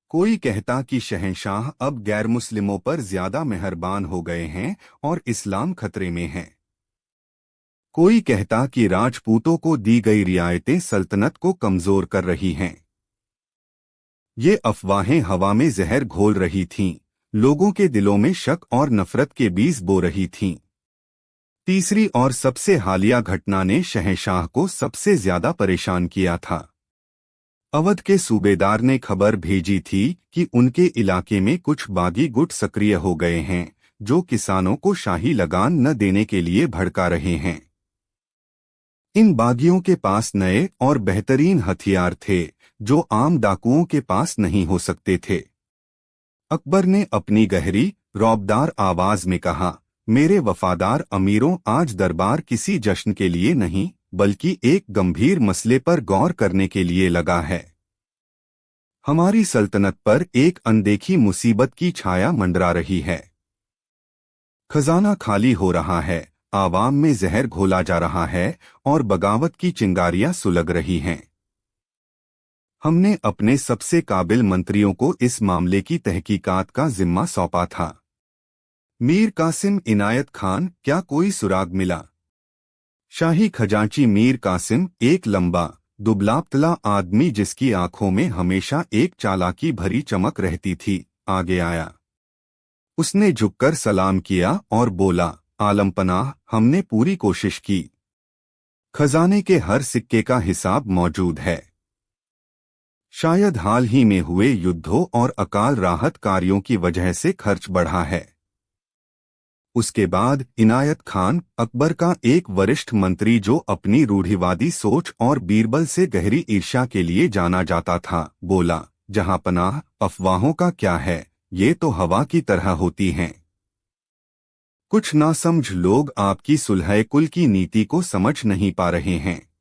कोई कहता कि शहंशाह अब गैर मुस्लिमों पर ज्यादा मेहरबान हो गए हैं और इस्लाम खतरे में है। कोई कहता कि राजपूतों को दी गई रियायतें सल्तनत को कमजोर कर रही हैं। ये अफवाहें हवा में जहर घोल रही थीं, लोगों के दिलों में शक और नफरत के बीज बो रही थीं। तीसरी और सबसे हालिया घटना ने शहंशाह को सबसे ज्यादा परेशान किया था। अवध के सूबेदार ने खबर भेजी थी कि उनके इलाके में कुछ बागी गुट सक्रिय हो गए हैं, जो किसानों को शाही लगान न देने के लिए भड़का रहे हैं। इन बागियों के पास नए और बेहतरीन हथियार थे, जो आम डाकुओं के पास नहीं हो सकते थे। अकबर ने अपनी गहरी, रौबदार आवाज में कहा, मेरे वफादार अमीरों, आज दरबार किसी जश्न के लिए नहीं, बल्कि एक गंभीर मसले पर गौर करने के लिए लगा है। हमारी सल्तनत पर एक अनदेखी मुसीबत की छाया मंडरा रही है। खजाना खाली हो रहा है, आवाम में जहर घोला जा रहा है और बगावत की चिंगारियां सुलग रही हैं। हमने अपने सबसे काबिल मंत्रियों को इस मामले की तहकीकात का जिम्मा सौंपा था। मीर कासिम इनायत खान, क्या कोई सुराग मिला? शाही खजांची मीर कासिम, एक लंबा, दुबला-पतला आदमी जिसकी आंखों में हमेशा एक चालाकी भरी चमक रहती थी, आगे आया। उसने झुककर सलाम किया और बोला, आलमपनाह, हमने पूरी कोशिश की। खजाने के हर सिक्के का हिसाब मौजूद है। शायद हाल ही में हुए युद्धों और अकाल राहत कार्यों की वजह से खर्च बढ़ा है। उसके बाद इनायत खान, अकबर का एक वरिष्ठ मंत्री जो अपनी रूढ़िवादी सोच और बीरबल से गहरी ईर्ष्या के लिए जाना जाता था, बोला, जहां पनाह, अफवाहों का क्या है, ये तो हवा की तरह होती हैं। कुछ नासमझ लोग आपकी सुलह कुल की नीति को समझ नहीं पा रहे हैं।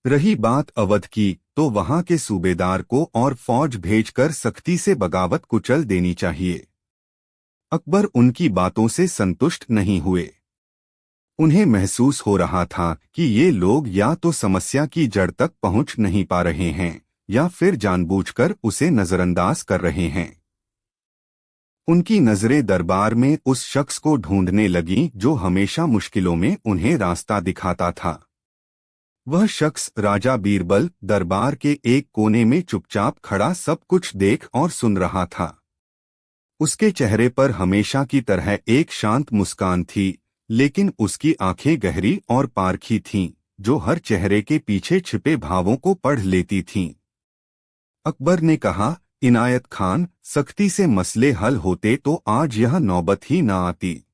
रही बात अवध की, तो वहां के सूबेदार को और फौज भेजकर सख्ती से बगावत कुचल देनी चाहिए। अकबर उनकी बातों से संतुष्ट नहीं हुए। उन्हें महसूस हो रहा था कि ये लोग या तो समस्या की जड़ तक पहुंच नहीं पा रहे हैं, या फिर जानबूझकर उसे नजरअंदाज कर रहे हैं। उनकी नजरें दरबार में उस शख्स को ढूंढने लगीं जो हमेशा मुश्किलों में उन्हें रास्ता दिखाता था। वह शख्स राजा बीरबल दरबार के एक कोने में चुपचाप खड़ा सब कुछ देख और सुन रहा था। उसके चेहरे पर हमेशा की तरह एक शांत मुस्कान थी, लेकिन उसकी आंखें गहरी और पारखी थीं, जो हर चेहरे के पीछे छिपे भावों को पढ़ लेती थीं। अकबर ने कहा, इनायत खान, सख्ती से मसले हल होते तो आज यह नौबत ही न आती।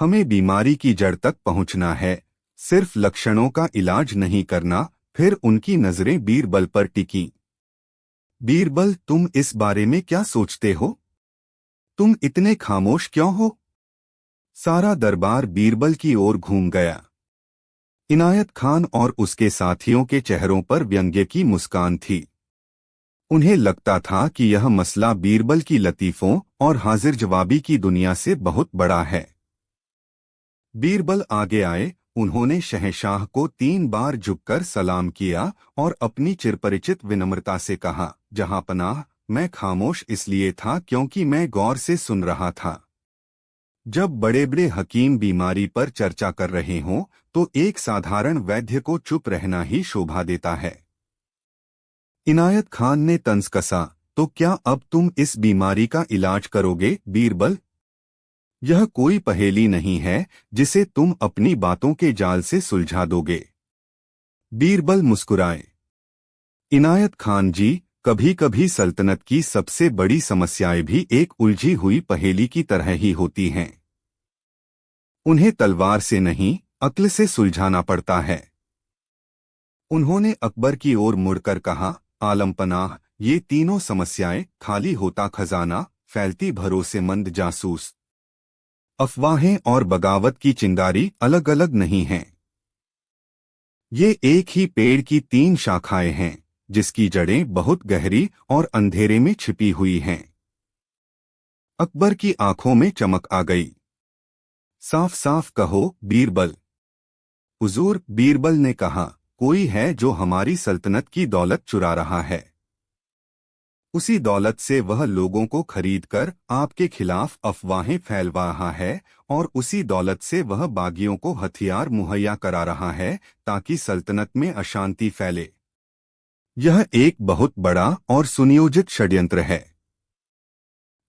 हमें बीमारी की जड़ तक पहुंचना है, सिर्फ लक्षणों का इलाज नहीं करना। फिर उनकी नजरें बीरबल पर टिकीं। बीरबल, तुम इस बारे में क्या सोचते हो? तुम इतने खामोश क्यों हो? सारा दरबार बीरबल की ओर घूम गया। इनायत खान और उसके साथियों के चेहरों पर व्यंग्य की मुस्कान थी। उन्हें लगता था कि यह मसला बीरबल की लतीफ़ों और हाजिर जवाबी की दुनिया से बहुत बड़ा है। बीरबल आगे आए। उन्होंने शहंशाह को 3 बार झुककर सलाम किया और अपनी चिरपरिचित विनम्रता से कहा, जहांपनाह, मैं खामोश इसलिए था क्योंकि मैं गौर से सुन रहा था। जब बड़े बड़े हकीम बीमारी पर चर्चा कर रहे हों तो एक साधारण वैद्य को चुप रहना ही शोभा देता है। इनायत खान ने तंज कसा, तो क्या अब तुम इस बीमारी का इलाज करोगे बीरबल? यह कोई पहेली नहीं है जिसे तुम अपनी बातों के जाल से सुलझा दोगे। बीरबल मुस्कुराए। इनायत खान जी, कभी कभी सल्तनत की सबसे बड़ी समस्याएं भी एक उलझी हुई पहेली की तरह ही होती हैं। उन्हें तलवार से नहीं, अक्ल से सुलझाना पड़ता है। उन्होंने अकबर की ओर मुड़कर कहा, आलमपनाह, ये तीनों समस्याएं, खाली होता खजाना, फैलती भरोसेमंद जासूस, अफवाहें और बगावत की चिंगारी अलग अलग नहीं हैं। ये एक ही पेड़ की 3 शाखाएं हैं, जिसकी जड़ें बहुत गहरी और अंधेरे में छिपी हुई हैं। अकबर की आंखों में चमक आ गई। साफ साफ कहो बीरबल। हुजूर, बीरबल ने कहा, कोई है जो हमारी सल्तनत की दौलत चुरा रहा है। उसी दौलत से वह लोगों को खरीदकर आपके खिलाफ अफवाहें फैलवा रहा है और उसी दौलत से वह बागियों को हथियार मुहैया करा रहा है ताकि सल्तनत में अशांति फैले। यह एक बहुत बड़ा और सुनियोजित षड्यंत्र है।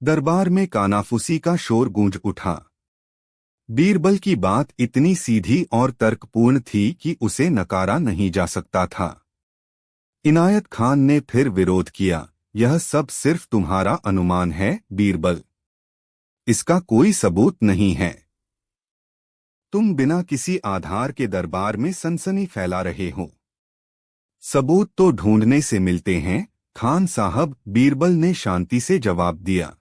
दरबार में कानाफूसी का शोर गूंज उठा। बीरबल की बात इतनी सीधी और तर्कपूर्ण थी कि उसे नकारा नहीं जा सकता था। इनायत खान ने फिर विरोध किया, यह सब सिर्फ तुम्हारा अनुमान है बीरबल। इसका कोई सबूत नहीं है। तुम बिना किसी आधार के दरबार में सनसनी फैला रहे हो। सबूत तो ढूंढने से मिलते हैं खान साहब, बीरबल ने शांति से जवाब दिया।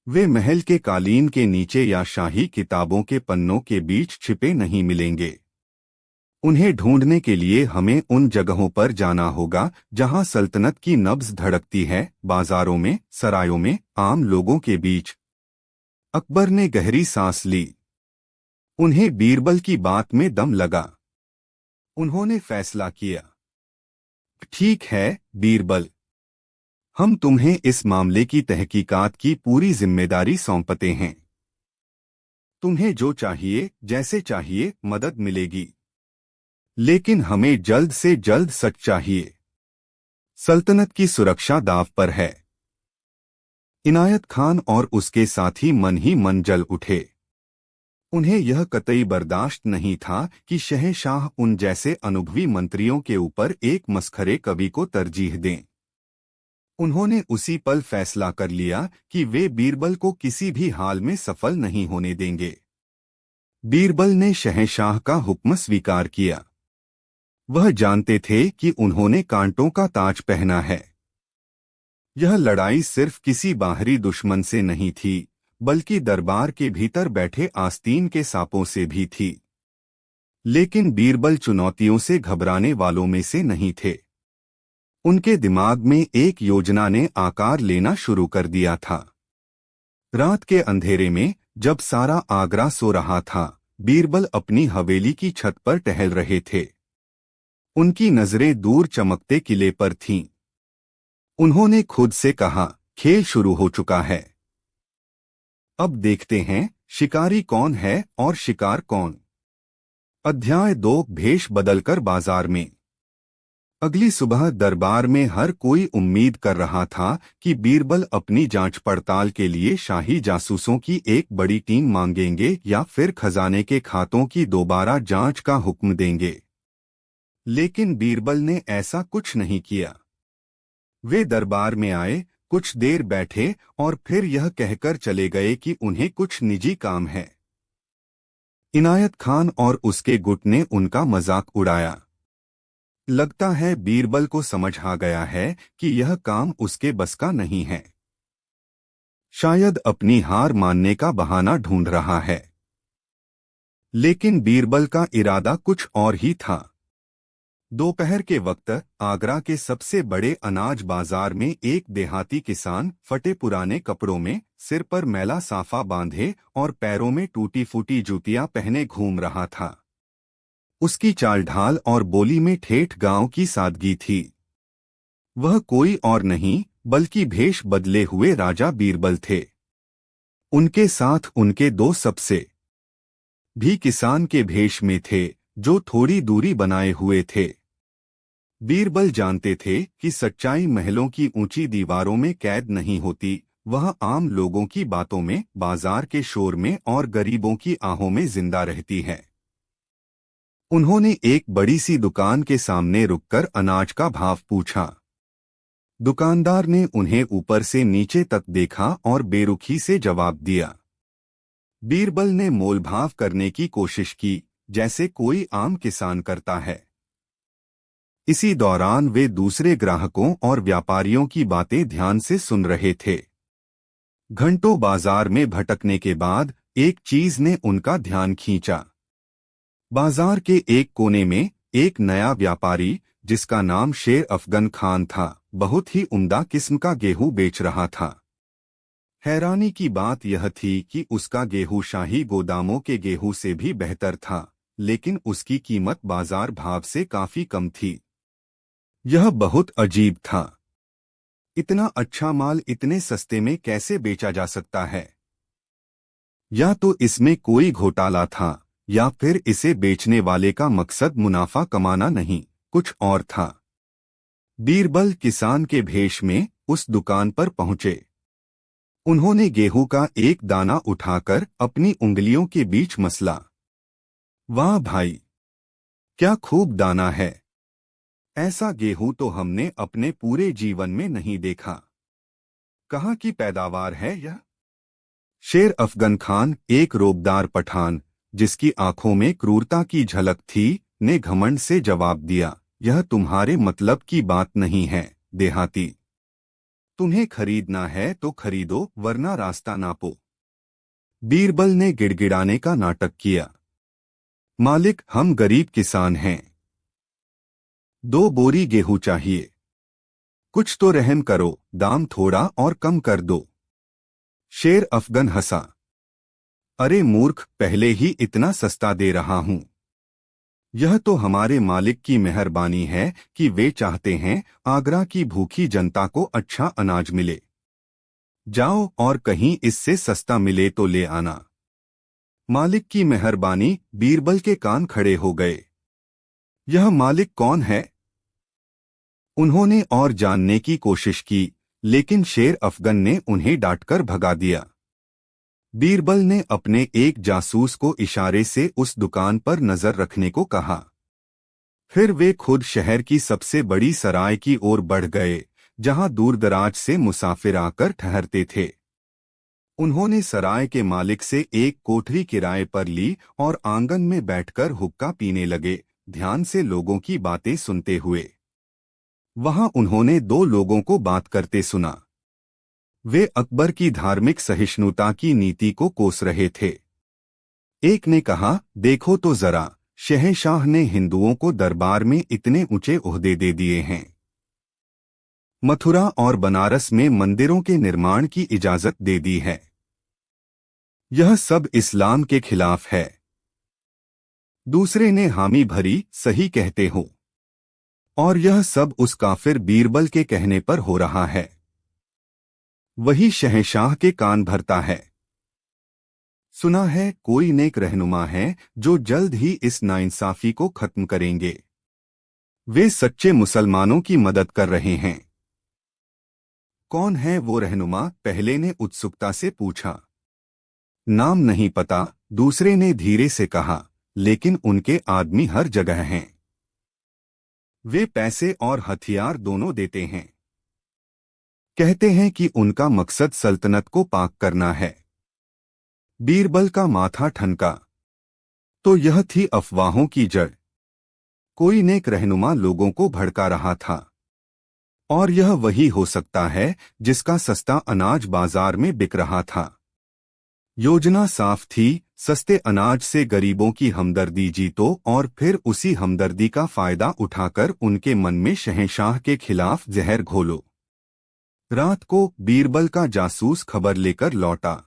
वे महल के कालीन के नीचे या शाही किताबों के पन्नों के बीच छिपे नहीं मिलेंगे। उन्हें ढूंढने के लिए हमें उन जगहों पर जाना होगा जहां सल्तनत की नब्ज धड़कती है, बाजारों में, सरायों में, आम लोगों के बीच। अकबर ने गहरी सांस ली। उन्हें बीरबल की बात में दम लगा। उन्होंने फैसला किया, ठीक है बीरबल, हम तुम्हें इस मामले की तहकीकात की पूरी जिम्मेदारी सौंपते हैं। तुम्हें जो चाहिए, जैसे चाहिए, मदद मिलेगी, लेकिन हमें जल्द से जल्द सच चाहिए। सल्तनत की सुरक्षा दांव पर है। इनायत खान और उसके साथी मन ही मन जल उठे। उन्हें यह कतई बर्दाश्त नहीं था कि शहंशाह उन जैसे अनुभवी मंत्रियों के ऊपर एक मस्खरे कवि को तरजीह दें। उन्होंने उसी पल फैसला कर लिया कि वे बीरबल को किसी भी हाल में सफल नहीं होने देंगे। बीरबल ने शहंशाह का हुक्म स्वीकार किया। वह जानते थे कि उन्होंने कांटों का ताज पहना है। यह लड़ाई सिर्फ किसी बाहरी दुश्मन से नहीं थी, बल्कि दरबार के भीतर बैठे आस्तीन के सांपों से भी थी। लेकिन बीरबल चुनौतियों से घबराने वालों में से नहीं थे। उनके दिमाग में एक योजना ने आकार लेना शुरू कर दिया था। रात के अंधेरे में, जब सारा आगरा सो रहा था, बीरबल अपनी हवेली की छत पर टहल रहे थे। उनकी नजरें दूर चमकते किले पर थीं। उन्होंने खुद से कहा, खेल शुरू हो चुका है। अब देखते हैं शिकारी कौन है और शिकार कौन। अध्याय 2, भेष बदलकर बाजार में। अगली सुबह दरबार में हर कोई उम्मीद कर रहा था कि बीरबल अपनी जांच पड़ताल के लिए शाही जासूसों की एक बड़ी टीम मांगेंगे या फिर खजाने के खातों की दोबारा जांच का हुक्म देंगे। लेकिन बीरबल ने ऐसा कुछ नहीं किया। वे दरबार में आए, कुछ देर बैठे और फिर यह कहकर चले गए कि उन्हें कुछ निजी काम है। इनायत खान और उसके गुट ने उनका मजाक उड़ाया। लगता है बीरबल को समझ आ गया है कि यह काम उसके बस का नहीं है। शायद अपनी हार मानने का बहाना ढूंढ रहा है। लेकिन बीरबल का इरादा कुछ और ही था। दोपहर के वक्त आगरा के सबसे बड़े अनाज बाजार में एक देहाती किसान फटे पुराने कपड़ों में, सिर पर मैला साफा बांधे और पैरों में टूटी फूटी जूतियां पहने घूम रहा था। उसकी चाल ढाल और बोली में ठेठ गांव की सादगी थी। वह कोई और नहीं बल्कि भेष बदले हुए राजा बीरबल थे। उनके साथ उनके दो सबसे भी किसान के भेष में थे, जो थोड़ी दूरी बनाए हुए थे। बीरबल जानते थे कि सच्चाई महलों की ऊंची दीवारों में कैद नहीं होती, वह आम लोगों की बातों में, बाजार के शोर में और गरीबों की आहों में जिंदा रहती है। उन्होंने एक बड़ी सी दुकान के सामने रुककर अनाज का भाव पूछा। दुकानदार ने उन्हें ऊपर से नीचे तक देखा और बेरुखी से जवाब दिया। बीरबल ने मोलभाव करने की कोशिश की, जैसे कोई आम किसान करता है। इसी दौरान वे दूसरे ग्राहकों और व्यापारियों की बातें ध्यान से सुन रहे थे। घंटों बाजार में भटकने के बाद एक चीज ने उनका ध्यान खींचा। बाजार के एक कोने में एक नया व्यापारी, जिसका नाम शेर अफगन खान था, बहुत ही उम्दा किस्म का गेहूं बेच रहा था। हैरानी की बात यह थी कि उसका गेहूं शाही गोदामों के गेहूं से भी बेहतर था, लेकिन उसकी कीमत बाजार भाव से काफी कम थी। यह बहुत अजीब था। इतना अच्छा माल इतने सस्ते में कैसे बेचा जा सकता है? या तो इसमें कोई घोटाला था, या फिर इसे बेचने वाले का मकसद मुनाफा कमाना नहीं, कुछ और था। बीरबल किसान के भेष में उस दुकान पर पहुंचे। उन्होंने गेहूं का एक दाना उठाकर अपनी उंगलियों के बीच मसला। वाह भाई, क्या खूब दाना है! ऐसा गेहूं तो हमने अपने पूरे जीवन में नहीं देखा। कहाँ की पैदावार है यह? शेर अफगन खान, एक रोबदार पठान जिसकी आंखों में क्रूरता की झलक थी, ने घमंड से जवाब दिया, यह तुम्हारे मतलब की बात नहीं है देहाती। तुम्हें खरीदना है तो खरीदो, वरना रास्ता नापो। बीरबल ने गिड़गिड़ाने का नाटक किया। मालिक, हम गरीब किसान हैं। 2 बोरी गेहूं चाहिए। कुछ तो रहम करो, दाम थोड़ा और कम कर दो। शेर अफगन हंसा। अरे मूर्ख, पहले ही इतना सस्ता दे रहा हूं। यह तो हमारे मालिक की मेहरबानी है कि वे चाहते हैं आगरा की भूखी जनता को अच्छा अनाज मिले। जाओ और कहीं इससे सस्ता मिले तो ले आना। मालिक की मेहरबानी। बीरबल के कान खड़े हो गए। यह मालिक कौन है? उन्होंने और जानने की कोशिश की, लेकिन शेर अफगन ने उन्हें डांटकर भगा दिया। बीरबल ने अपने एक जासूस को इशारे से उस दुकान पर नजर रखने को कहा। फिर वे खुद शहर की सबसे बड़ी सराय की ओर बढ़ गए, जहां दूरदराज से मुसाफिर आकर ठहरते थे। उन्होंने सराय के मालिक से एक कोठरी किराए पर ली और आंगन में बैठकर हुक्का पीने लगे, ध्यान से लोगों की बातें सुनते हुए। वहां उन्होंने 2 लोगों को बात करते सुना। वे अकबर की धार्मिक सहिष्णुता की नीति को कोस रहे थे। एक ने कहा, देखो तो जरा, शहंशाह ने हिंदुओं को दरबार में इतने ऊंचे ओहदे दे दिए हैं। मथुरा और बनारस में मंदिरों के निर्माण की इजाजत दे दी है। यह सब इस्लाम के खिलाफ है। दूसरे ने हामी भरी, सही कहते हो। और यह सब उस काफिर बीरबल के कहने पर हो रहा है। वही शहंशाह के कान भरता है। सुना है कोई नेक रहनुमा है जो जल्द ही इस नाइंसाफी को खत्म करेंगे। वे सच्चे मुसलमानों की मदद कर रहे हैं। कौन है वो रहनुमा? पहले ने उत्सुकता से पूछा। नाम नहीं पता, दूसरे ने धीरे से कहा, लेकिन उनके आदमी हर जगह हैं। वे पैसे और हथियार दोनों देते हैं। कहते हैं कि उनका मकसद सल्तनत को पाक करना है। बीरबल का माथा ठनका। तो यह थी अफवाहों की जड़। कोई नेक रहनुमा लोगों को भड़का रहा था। और यह वही हो सकता है जिसका सस्ता अनाज बाजार में बिक रहा था। योजना साफ थी, सस्ते अनाज से गरीबों की हमदर्दी जीतो और फिर उसी हमदर्दी का फायदा उठाकर उनके मन में शहंशाह के खिलाफ जहर घोलो। रात को बीरबल का जासूस खबर लेकर लौटा।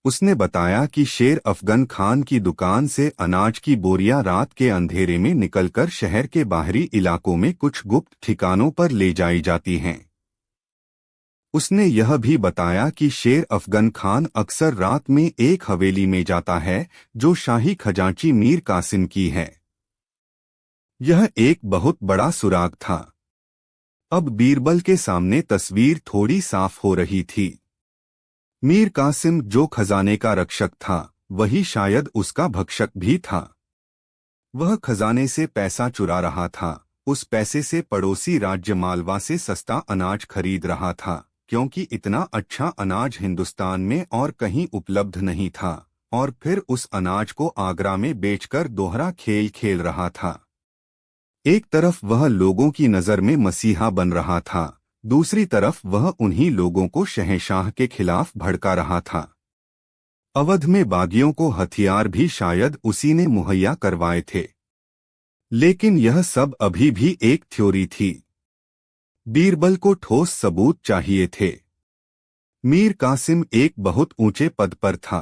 उसने बताया कि शेर अफगन खान की दुकान से अनाज की बोरियां रात के अंधेरे में निकलकर शहर के बाहरी इलाकों में कुछ गुप्त ठिकानों पर ले जाई जाती हैं। उसने यह भी बताया कि शेर अफगन खान अक्सर रात में एक हवेली में जाता है जो शाही खजांची मीर कासिम की है। यह एक बहुत बड़ा सुराग था। अब बीरबल के सामने तस्वीर थोड़ी साफ हो रही थी। मीर कासिम जो खजाने का रक्षक था, वही शायद उसका भक्षक भी था। वह खजाने से पैसा चुरा रहा था। उस पैसे से पड़ोसी राज्य मालवा से सस्ता अनाज खरीद रहा था, क्योंकि इतना अच्छा अनाज हिंदुस्तान में और कहीं उपलब्ध नहीं था, और फिर उस अनाज को आगरा में बेचकर दोहरा खेल खेल रहा था। एक तरफ वह लोगों की नज़र में मसीहा बन रहा था, दूसरी तरफ वह उन्हीं लोगों को शहंशाह के खिलाफ भड़का रहा था। अवध में बागियों को हथियार भी शायद उसी ने मुहैया करवाए थे। लेकिन यह सब अभी भी एक थ्योरी थी। बीरबल को ठोस सबूत चाहिए थे। मीर कासिम एक बहुत ऊंचे पद पर था।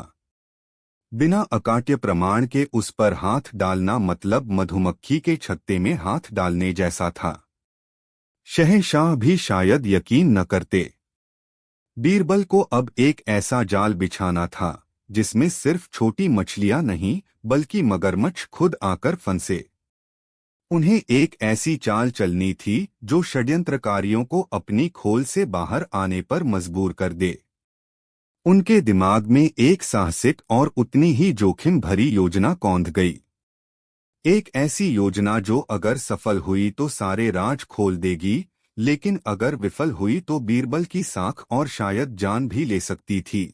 बिना अकाट्य प्रमाण के उस पर हाथ डालना मतलब मधुमक्खी के छत्ते में हाथ डालने जैसा था। शहंशाह भी शायद यकीन न करते। बीरबल को अब एक ऐसा जाल बिछाना था जिसमें सिर्फ छोटी मछलियां नहीं बल्कि मगरमच्छ खुद आकर फंसे। उन्हें एक ऐसी चाल चलनी थी जो षड्यंत्रकारियों को अपनी खोल से बाहर आने पर मजबूर कर दे। उनके दिमाग में एक साहसिक और उतनी ही जोखिम भरी योजना कौंध गई। एक ऐसी योजना जो अगर सफल हुई तो सारे राज खोल देगी, लेकिन अगर विफल हुई तो बीरबल की साख और शायद जान भी ले सकती थी।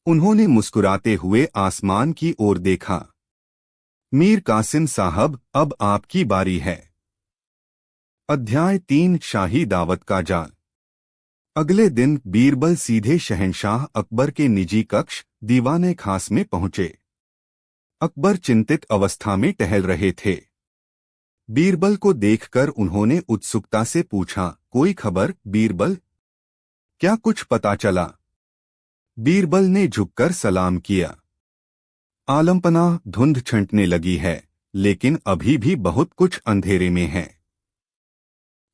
उन्होंने मुस्कुराते हुए आसमान की ओर देखा। मीर कासिम साहब, अब आपकी बारी है। अध्याय 3 शाही दावत का जाल। अगले दिन बीरबल सीधे शहंशाह अकबर के निजी कक्ष दीवाने खास में पहुंचे। अकबर चिंतित अवस्था में टहल रहे थे। बीरबल को देखकर उन्होंने उत्सुकता से पूछा, कोई खबर बीरबल? क्या कुछ पता चला? बीरबल ने झुककर सलाम किया। आलमपनाह धुंध छंटने लगी है, लेकिन अभी भी बहुत कुछ अंधेरे में है।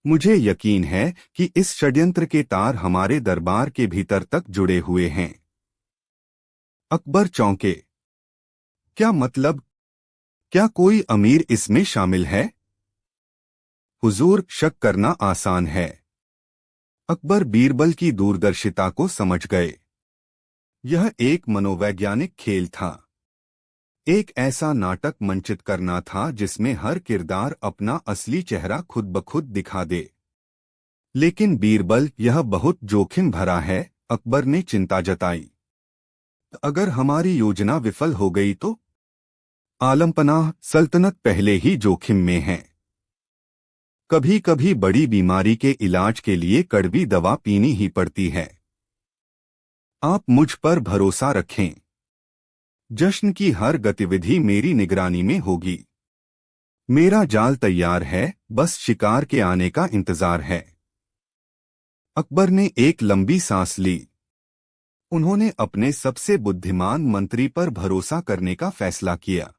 मुझे यकीन है कि इस षड्यंत्र के तार हमारे दरबार के भीतर तक जुड़े हुए हैं। अकबर चौंके। क्या मतलब? क्या कोई अमीर इसमें शामिल है? हुजूर, शक करना आसान है। अकबर बीरबल की दूरदर्शिता को समझ गए। यह एक मनोवैज्ञानिक खेल था। एक ऐसा नाटक मंचित करना था जिसमें हर किरदार अपना असली चेहरा खुद ब खुद दिखा दे। लेकिन बीरबल, यह बहुत जोखिम भरा है, अकबर ने चिंता जताई। अगर हमारी योजना विफल हो गई तो? आलमपनाह सल्तनत पहले ही जोखिम में है। कभी कभी बड़ी बीमारी के इलाज के लिए कड़वी दवा पीनी ही पड़ती है। आप मुझ पर भरोसा रखें। जश्न की हर गतिविधि मेरी निगरानी में होगी। मेरा जाल तैयार है, बस शिकार के आने का इंतजार है। अकबर ने एक लंबी सांस ली। उन्होंने अपने सबसे बुद्धिमान मंत्री पर भरोसा करने का फैसला किया।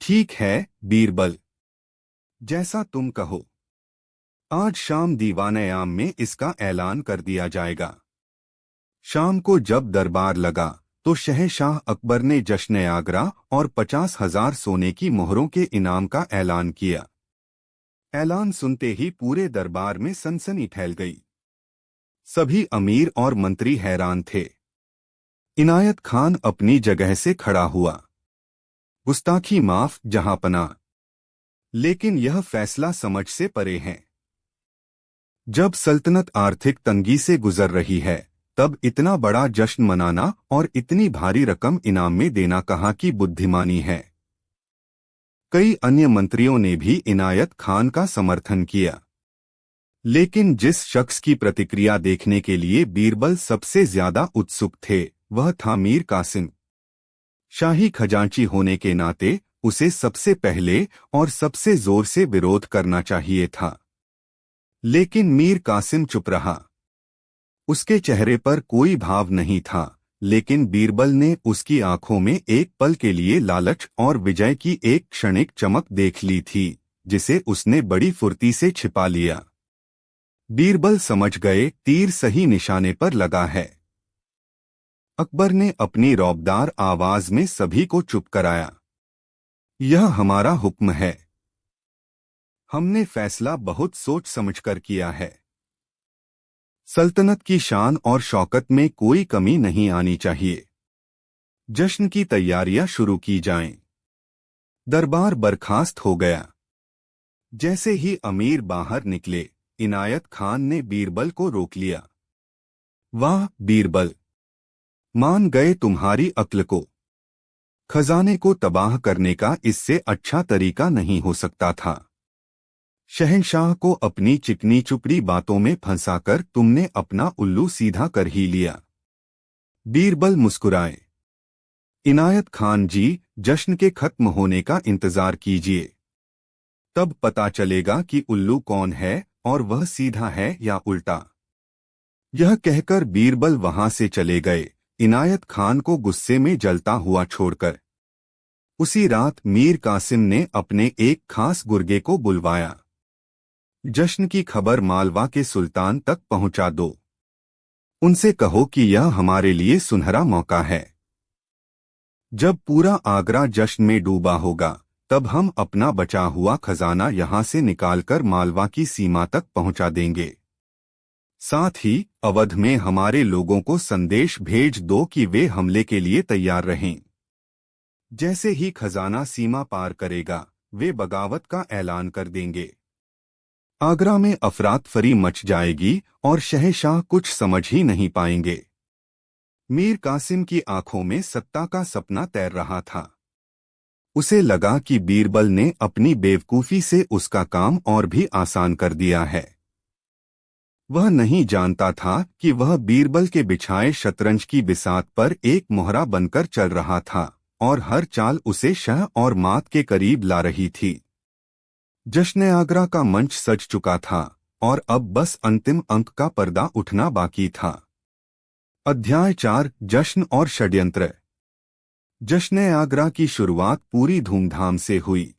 ठीक है बीरबल, जैसा तुम कहो। आज शाम दीवान-ए-आम में इसका ऐलान कर दिया जाएगा। शाम को जब दरबार लगा तो शहंशाह अकबर ने जश्न आगरा और 50,000 सोने की मोहरों के इनाम का ऐलान किया। ऐलान सुनते ही पूरे दरबार में सनसनी फैल गई। सभी अमीर और मंत्री हैरान थे। इनायत खान अपनी जगह से खड़ा हुआ। गुस्ताखी माफ जहांपनाह, लेकिन यह फैसला समझ से परे है। जब सल्तनत आर्थिक तंगी से गुजर रही है, तब इतना बड़ा जश्न मनाना और इतनी भारी रकम इनाम में देना कहाँ की बुद्धिमानी है। कई अन्य मंत्रियों ने भी इनायत खान का समर्थन किया। लेकिन जिस शख्स की प्रतिक्रिया देखने के लिए बीरबल सबसे ज्यादा उत्सुक थे, वह था मीर कासिम। शाही खजांची होने के नाते उसे सबसे पहले और सबसे जोर से विरोध करना चाहिए था। लेकिन मीर कासिम चुप रहा। उसके चेहरे पर कोई भाव नहीं था, लेकिन बीरबल ने उसकी आंखों में एक पल के लिए लालच और विजय की एक क्षणिक चमक देख ली थी, जिसे उसने बड़ी फुर्ती से छिपा लिया। बीरबल समझ गए, तीर सही निशाने पर लगा है। अकबर ने अपनी रौबदार आवाज में सभी को चुप कराया। यह हमारा हुक्म है। हमने फैसला बहुत सोच समझकर किया है। सल्तनत की शान और शौकत में कोई कमी नहीं आनी चाहिए। जश्न की तैयारियां शुरू की जाएं। दरबार बर्खास्त हो गया। जैसे ही अमीर बाहर निकले, इनायत खान ने बीरबल को रोक लिया। वाह बीरबल, मान गए तुम्हारी अक्ल को। खजाने को तबाह करने का इससे अच्छा तरीका नहीं हो सकता था। शहंशाह को अपनी चिकनी चुपड़ी बातों में फंसाकर तुमने अपना उल्लू सीधा कर ही लिया। बीरबल मुस्कुराए। इनायत खान जी, जश्न के खत्म होने का इंतजार कीजिए। तब पता चलेगा कि उल्लू कौन है और वह सीधा है या उल्टा। यह कहकर बीरबल वहां से चले गए, इनायत खान को गुस्से में जलता हुआ छोड़कर। उसी रात मीर कासिम ने अपने एक खास गुर्गे को बुलवाया। जश्न की खबर मालवा के सुल्तान तक पहुंचा दो। उनसे कहो कि यह हमारे लिए सुनहरा मौका है। जब पूरा आगरा जश्न में डूबा होगा, तब हम अपना बचा हुआ खजाना यहां से निकालकर मालवा की सीमा तक पहुंचा देंगे। साथ ही अवध में हमारे लोगों को संदेश भेज दो कि वे हमले के लिए तैयार रहें। जैसे ही खजाना सीमा पार करेगा, वे बगावत का ऐलान कर देंगे। आगरा में अफरातफरी मच जाएगी और शहंशाह कुछ समझ ही नहीं पाएंगे। मीर कासिम की आंखों में सत्ता का सपना तैर रहा था। उसे लगा कि बीरबल ने अपनी बेवकूफी से उसका काम और भी आसान कर दिया है। वह नहीं जानता था कि वह बीरबल के बिछाए शतरंज की बिसात पर एक मोहरा बनकर चल रहा था और हर चाल उसे शह और मात के करीब ला रही थी। जश्न आगरा का मंच सज चुका था और अब बस अंतिम अंक का पर्दा उठना बाकी था। अध्याय 4, जश्न और षड्यंत्र। जश्न आगरा की शुरुआत पूरी धूमधाम से हुई।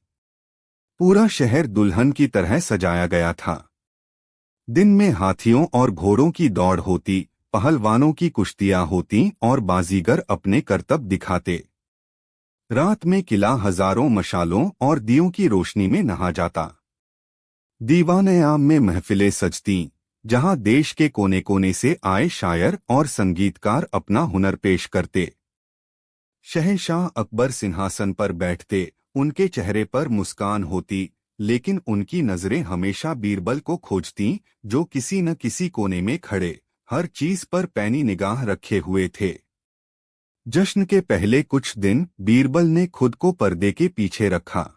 पूरा शहर दुल्हन की तरह सजाया गया था। दिन में हाथियों और घोड़ों की दौड़ होती, पहलवानों की कुश्तियां होती और बाजीगर अपने करतब दिखाते। रात में किला हजारों मशालों और दियों की रोशनी में नहा जाता। दीवान-ए-आम में महफिलें सजतीं, जहां देश के कोने कोने से आए शायर और संगीतकार अपना हुनर पेश करते। शहंशाह अकबर सिंहासन पर बैठते, उनके चेहरे पर मुस्कान होती, लेकिन उनकी नजरें हमेशा बीरबल को खोजतीं, जो किसी न किसी कोने में खड़े, हर चीज पर पैनी निगाह रखे हुए थे। जश्न के पहले कुछ दिन बीरबल ने खुद को पर्दे के पीछे रखा।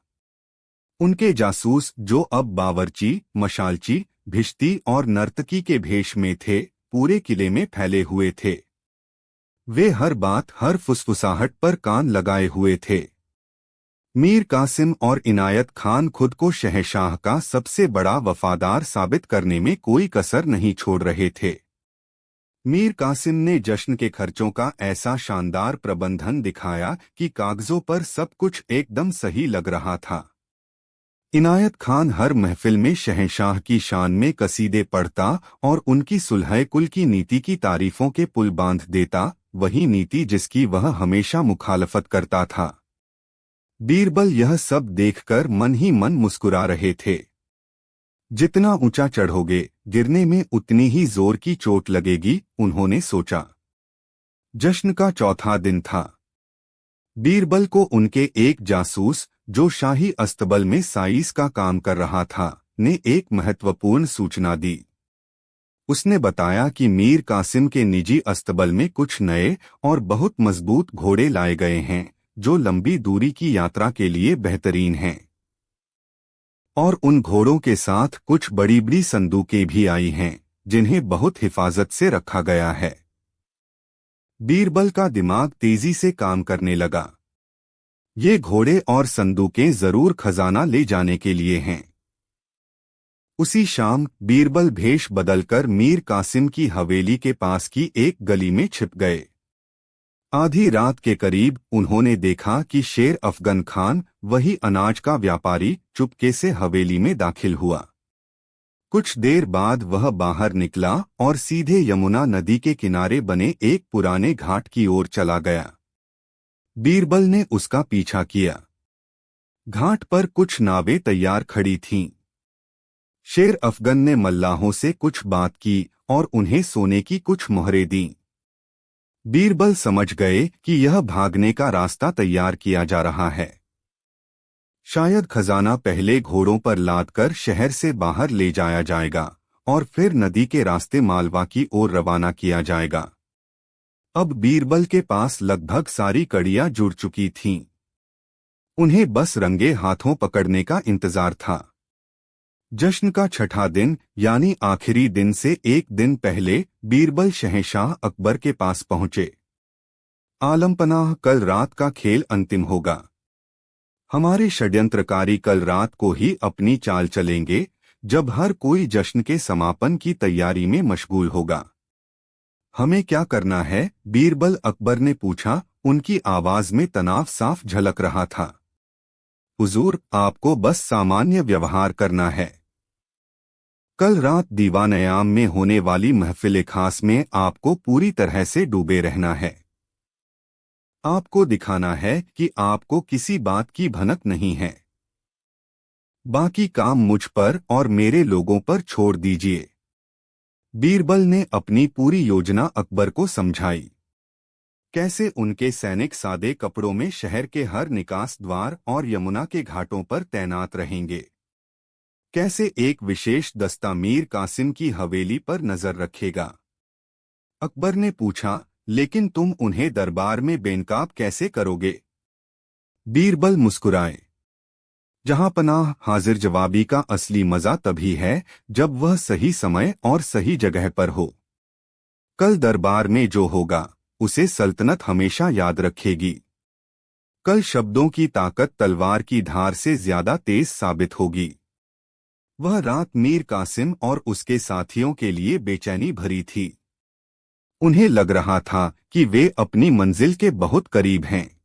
उनके जासूस, जो अब बावर्ची, मशालची, भिश्ती और नर्तकी के भेष में थे, पूरे किले में फैले हुए थे। वे हर बात, हर फुसफुसाहट पर कान लगाए हुए थे। मीर कासिम और इनायत खान खुद को शहंशाह का सबसे बड़ा वफादार साबित करने में कोई कसर नहीं छोड़ रहे थे। मीर कासिम ने जश्न के खर्चों का ऐसा शानदार प्रबंधन दिखाया कि कागजों पर सब कुछ एकदम सही लग रहा था। इनायत खान हर महफिल में शहंशाह की शान में कसीदे पढ़ता और उनकी सुलह कुल की नीति की तारीफों के पुल बांध देता, वही नीति जिसकी वह हमेशा मुखालफत करता था। बीरबल यह सब देखकर मन ही मन मुस्कुरा रहे थे। जितना ऊंचा चढ़ोगे, गिरने में उतनी ही जोर की चोट लगेगी, उन्होंने सोचा। जश्न का चौथा दिन था। बीरबल को उनके एक जासूस, जो शाही अस्तबल में साइस का काम कर रहा था, ने एक महत्वपूर्ण सूचना दी। उसने बताया कि मीर कासिम के निजी अस्तबल में कुछ नए और बहुत मजबूत घोड़े लाए गए हैं, जो लंबी दूरी की यात्रा के लिए बेहतरीन हैं। और उन घोड़ों के साथ कुछ बड़ी बड़ी संदूकें भी आई हैं, जिन्हें बहुत हिफाजत से रखा गया है। बीरबल का दिमाग तेजी से काम करने लगा। ये घोड़े और संदूकें जरूर खजाना ले जाने के लिए हैं। उसी शाम बीरबल भेष बदलकर मीर कासिम की हवेली के पास की एक गली में छिप गए। आधी रात के करीब उन्होंने देखा कि शेर अफगन खान, वही अनाज का व्यापारी, चुपके से हवेली में दाखिल हुआ। कुछ देर बाद वह बाहर निकला और सीधे यमुना नदी के किनारे बने एक पुराने घाट की ओर चला गया। बीरबल ने उसका पीछा किया। घाट पर कुछ नावें तैयार खड़ी थीं। शेर अफगन ने मल्लाहों से कुछ बात की और उन्हें सोने की कुछ मोहरें दीं। बीरबल समझ गए कि यह भागने का रास्ता तैयार किया जा रहा है। शायद खजाना पहले घोड़ों पर लादकर शहर से बाहर ले जाया जाएगा और फिर नदी के रास्ते मालवा की ओर रवाना किया जाएगा। अब बीरबल के पास लगभग सारी कड़ियां जुड़ चुकी थीं। उन्हें बस रंगे हाथों पकड़ने का इंतजार था। जश्न का छठा दिन यानी आखिरी दिन से एक दिन पहले बीरबल शहंशाह अकबर के पास पहुंचे। आलमपनाह, कल रात का खेल अंतिम होगा। हमारे षड्यंत्रकारी कल रात को ही अपनी चाल चलेंगे, जब हर कोई जश्न के समापन की तैयारी में मशगूल होगा। हमें क्या करना है? बीरबल अकबर ने पूछा। उनकी आवाज में तनाव साफ झलक रहा था। हुजूर, आपको बस सामान्य व्यवहार करना है। कल रात दीवान-ए-आम में होने वाली महफिल खास में आपको पूरी तरह से डूबे रहना है। आपको दिखाना है कि आपको किसी बात की भनक नहीं है। बाकी काम मुझ पर और मेरे लोगों पर छोड़ दीजिए। बीरबल ने अपनी पूरी योजना अकबर को समझाई। कैसे उनके सैनिक सादे कपड़ों में शहर के हर निकास द्वार और यमुना के घाटों पर तैनात रहेंगे। कैसे एक विशेष दस्ता मीर कासिम की हवेली पर नजर रखेगा। अकबर ने पूछा, लेकिन तुम उन्हें दरबार में बेनकाब कैसे करोगे? बीरबल मुस्कुराए। जहांपनाह, हाजिर जवाबी का असली मजा तभी है जब वह सही समय और सही जगह पर हो। कल दरबार में जो होगा उसे सल्तनत हमेशा याद रखेगी। कल शब्दों की ताकत तलवार की धार से ज्यादा तेज साबित होगी। वह रात मीर कासिम और उसके साथियों के लिए बेचैनी भरी थी। उन्हें लग रहा था कि वे अपनी मंजिल के बहुत करीब हैं।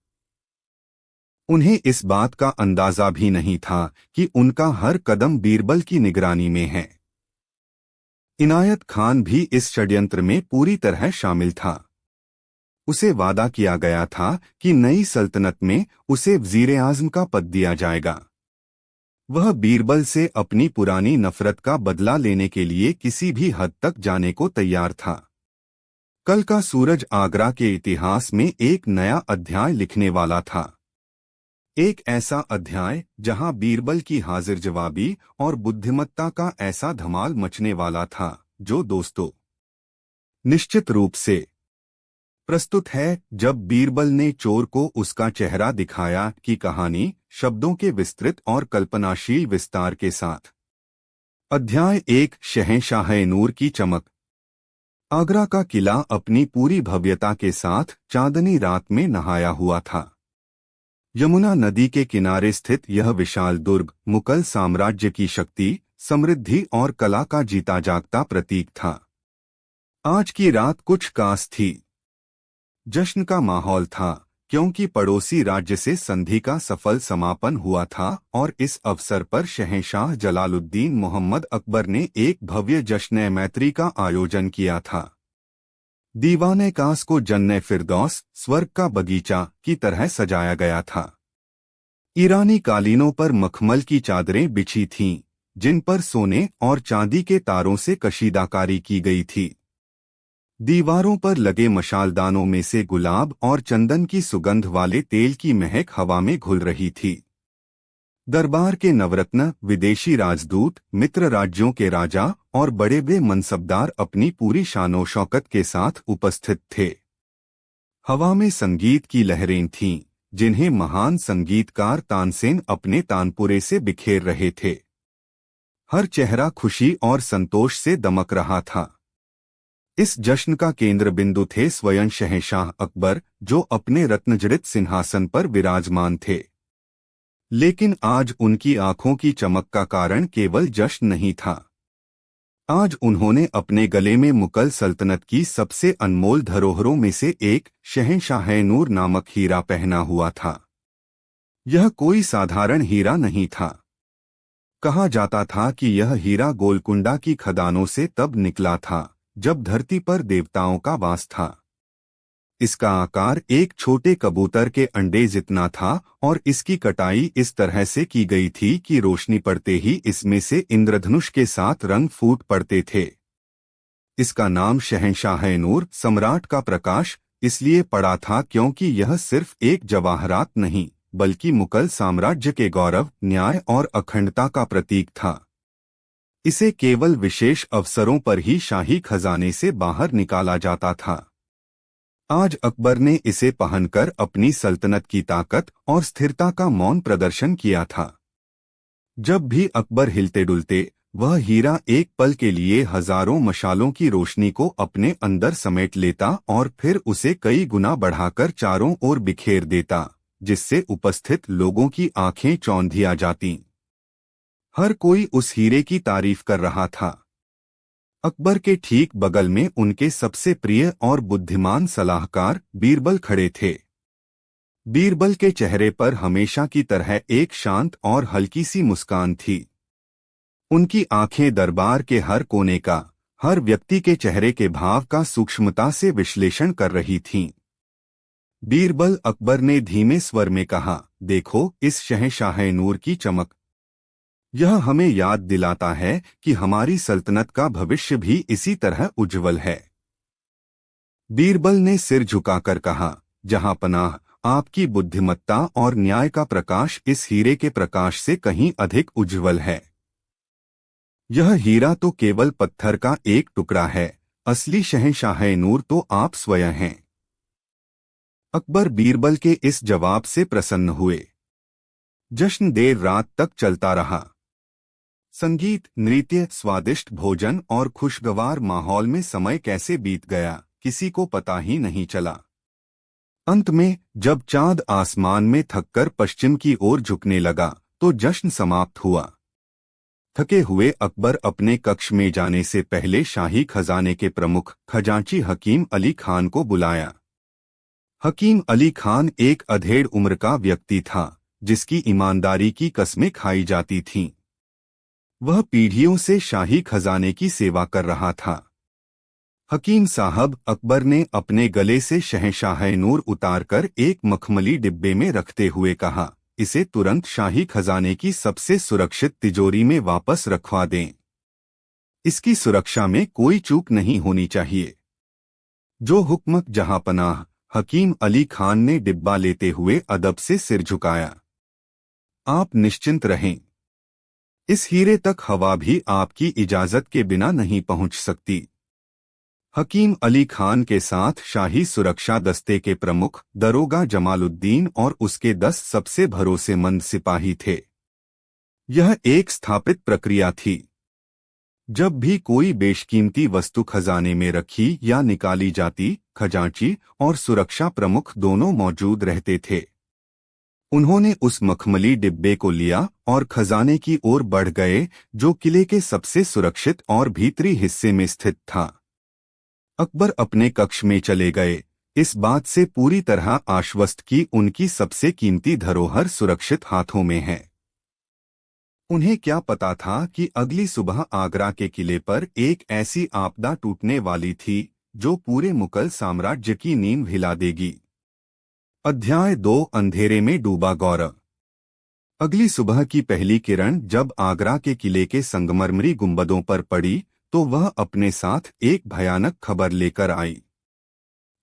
उन्हें इस बात का अंदाजा भी नहीं था कि उनका हर कदम बीरबल की निगरानी में है। इनायत खान भी इस षड्यंत्र में पूरी तरह शामिल था। उसे वादा किया गया था कि नई सल्तनत में उसे वज़ीर-ए-आज़म का पद दिया जाएगा। वह बीरबल से अपनी पुरानी नफरत का बदला लेने के लिए किसी भी हद तक जाने को तैयार था। कल का सूरज आगरा के इतिहास में एक नया अध्याय लिखने वाला था। एक ऐसा अध्याय जहां बीरबल की हाजिर जवाबी और बुद्धिमत्ता का ऐसा धमाल मचने वाला था जो दोस्तों निश्चित रूप से प्रस्तुत है जब बीरबल ने चोर को उसका चेहरा दिखाया की कहानी शब्दों के विस्तृत और कल्पनाशील विस्तार के साथ। अध्याय 1, शहंशाह-ए-नूर की चमक। आगरा का किला अपनी पूरी भव्यता के साथ चांदनी रात में नहाया हुआ था। यमुना नदी के किनारे स्थित यह विशाल दुर्ग मुगल साम्राज्य की शक्ति, समृद्धि और कला का जीता जागता प्रतीक था। आज की रात कुछ खास थी। जश्न का माहौल था क्योंकि पड़ोसी राज्य से संधि का सफल समापन हुआ था और इस अवसर पर शहंशाह जलालुद्दीन मोहम्मद अकबर ने एक भव्य जश्न-ए-मैत्री का आयोजन किया था। दीवान-ए-कास को जन्नत-ए-फिरदौस, स्वर्ग का बगीचा की तरह सजाया गया था। ईरानी कालीनों पर मखमल की चादरें बिछी थीं, जिन पर सोने और चांदी के तारों से कशीदाकारी की गई थी। दीवारों पर लगे मशालदानों में से गुलाब और चंदन की सुगंध वाले तेल की महक हवा में घुल रही थी। दरबार के नवरत्न, विदेशी राजदूत, मित्र राज्यों के राजा और बड़े बड़े मनसबदार अपनी पूरी शानो शौकत के साथ उपस्थित थे। हवा में संगीत की लहरें थीं, जिन्हें महान संगीतकार तानसेन अपने तानपुरे से बिखेर रहे थे। हर चेहरा खुशी और संतोष से दमक रहा था। इस जश्न का केंद्र बिंदु थे स्वयं शहंशाह अकबर, जो अपने रत्नजड़ित सिंहासन पर विराजमान थे। लेकिन आज उनकी आंखों की चमक का कारण केवल जश्न नहीं था। आज उन्होंने अपने गले में मुगल सल्तनत की सबसे अनमोल धरोहरों में से एक शहंशाह-ए-नूर नामक हीरा पहना हुआ था। यह कोई साधारण हीरा नहीं था। कहा जाता था कि यह हीरा गोलकुंडा की खदानों से तब निकला था जब धरती पर देवताओं का वास था। इसका आकार एक छोटे कबूतर के अंडे जितना था और इसकी कटाई इस तरह से की गई थी कि रोशनी पड़ते ही इसमें से इंद्रधनुष के साथ रंग फूट पड़ते थे। इसका नाम शहंशाह-ए-नूर, सम्राट का प्रकाश, इसलिए पड़ा था क्योंकि यह सिर्फ एक जवाहरात नहीं बल्कि मुगल साम्राज्य के गौरव, न्याय और अखंडता का प्रतीक था। इसे केवल विशेष अवसरों पर ही शाही खजाने से बाहर निकाला जाता था। आज अकबर ने इसे पहनकर अपनी सल्तनत की ताकत और स्थिरता का मौन प्रदर्शन किया था। जब भी अकबर हिलते डुलते, वह हीरा एक पल के लिए हजारों मशालों की रोशनी को अपने अंदर समेट लेता और फिर उसे कई गुना बढ़ाकर चारों ओर बिखेर देता, जिससे उपस्थित लोगों की आंखें चौंधिया जातीं। हर कोई उस हीरे की तारीफ कर रहा था। अकबर के ठीक बगल में उनके सबसे प्रिय और बुद्धिमान सलाहकार बीरबल खड़े थे। बीरबल के चेहरे पर हमेशा की तरह एक शांत और हल्की सी मुस्कान थी। उनकी आंखें दरबार के हर कोने का, हर व्यक्ति के चेहरे के भाव का सूक्ष्मता से विश्लेषण कर रही थीं। बीरबल अकबर ने धीमे स्वर में कहा, देखो इस शहंशाह-ए-नूर की चमक। यह हमें याद दिलाता है कि हमारी सल्तनत का भविष्य भी इसी तरह उज्जवल है। बीरबल ने सिर झुकाकर कहा, जहांपनाह, आपकी बुद्धिमत्ता और न्याय का प्रकाश इस हीरे के प्रकाश से कहीं अधिक उज्जवल है। यह हीरा तो केवल पत्थर का एक टुकड़ा है, असली शहंशाह-ए-नूर तो आप स्वयं हैं। अकबर बीरबल के इस जवाब से प्रसन्न हुए। जश्न देर रात तक चलता रहा। संगीत, नृत्य, स्वादिष्ट भोजन और खुशगवार माहौल में समय कैसे बीत गया, किसी को पता ही नहीं चला। अंत में जब चांद आसमान में थककर पश्चिम की ओर झुकने लगा, तो जश्न समाप्त हुआ। थके हुए अकबर अपने कक्ष में जाने से पहले शाही खजाने के प्रमुख खजांची हकीम अली खान को बुलाया। हकीम अली खान एक अधेड़ उम्र का व्यक्ति था, जिसकी ईमानदारी की कस्में खाई जाती थीं। वह पीढ़ियों से शाही खजाने की सेवा कर रहा था। हकीम साहब, अकबर ने अपने गले से शहंशाह-ए-नूर उतारकर एक मखमली डिब्बे में रखते हुए कहा, इसे तुरंत शाही खजाने की सबसे सुरक्षित तिजोरी में वापस रखवा दें। इसकी सुरक्षा में कोई चूक नहीं होनी चाहिए। जो हुक्म जहांपनाह। हकीम अली खान ने डिब्बा लेते हुए अदब से सिर झुकाया। आप निश्चिंत रहें। इस हीरे तक हवा भी आपकी इजाजत के बिना नहीं पहुंच सकती। हकीम अली खान के साथ शाही सुरक्षा दस्ते के प्रमुख दरोगा जमालुद्दीन और उसके 10 सबसे भरोसेमंद सिपाही थे। यह एक स्थापित प्रक्रिया थी। जब भी कोई बेशकीमती वस्तु खजाने में रखी या निकाली जाती, खजांची और सुरक्षा प्रमुख दोनों मौजूद रहते थे। उन्होंने उस मखमली डिब्बे को लिया और खजाने की ओर बढ़ गए, जो किले के सबसे सुरक्षित और भीतरी हिस्से में स्थित था। अकबर अपने कक्ष में चले गए, इस बात से पूरी तरह आश्वस्त कि उनकी सबसे कीमती धरोहर सुरक्षित हाथों में है। उन्हें क्या पता था कि अगली सुबह आगरा के किले पर एक ऐसी आपदा टूटने वाली थी जो पूरे मुगल साम्राज्य की नींव हिला देगी। अध्याय 2, अंधेरे में डूबा गौरव। अगली सुबह की पहली किरण जब आगरा के किले के संगमरमरी गुंबदों पर पड़ी, तो वह अपने साथ एक भयानक खबर लेकर आई।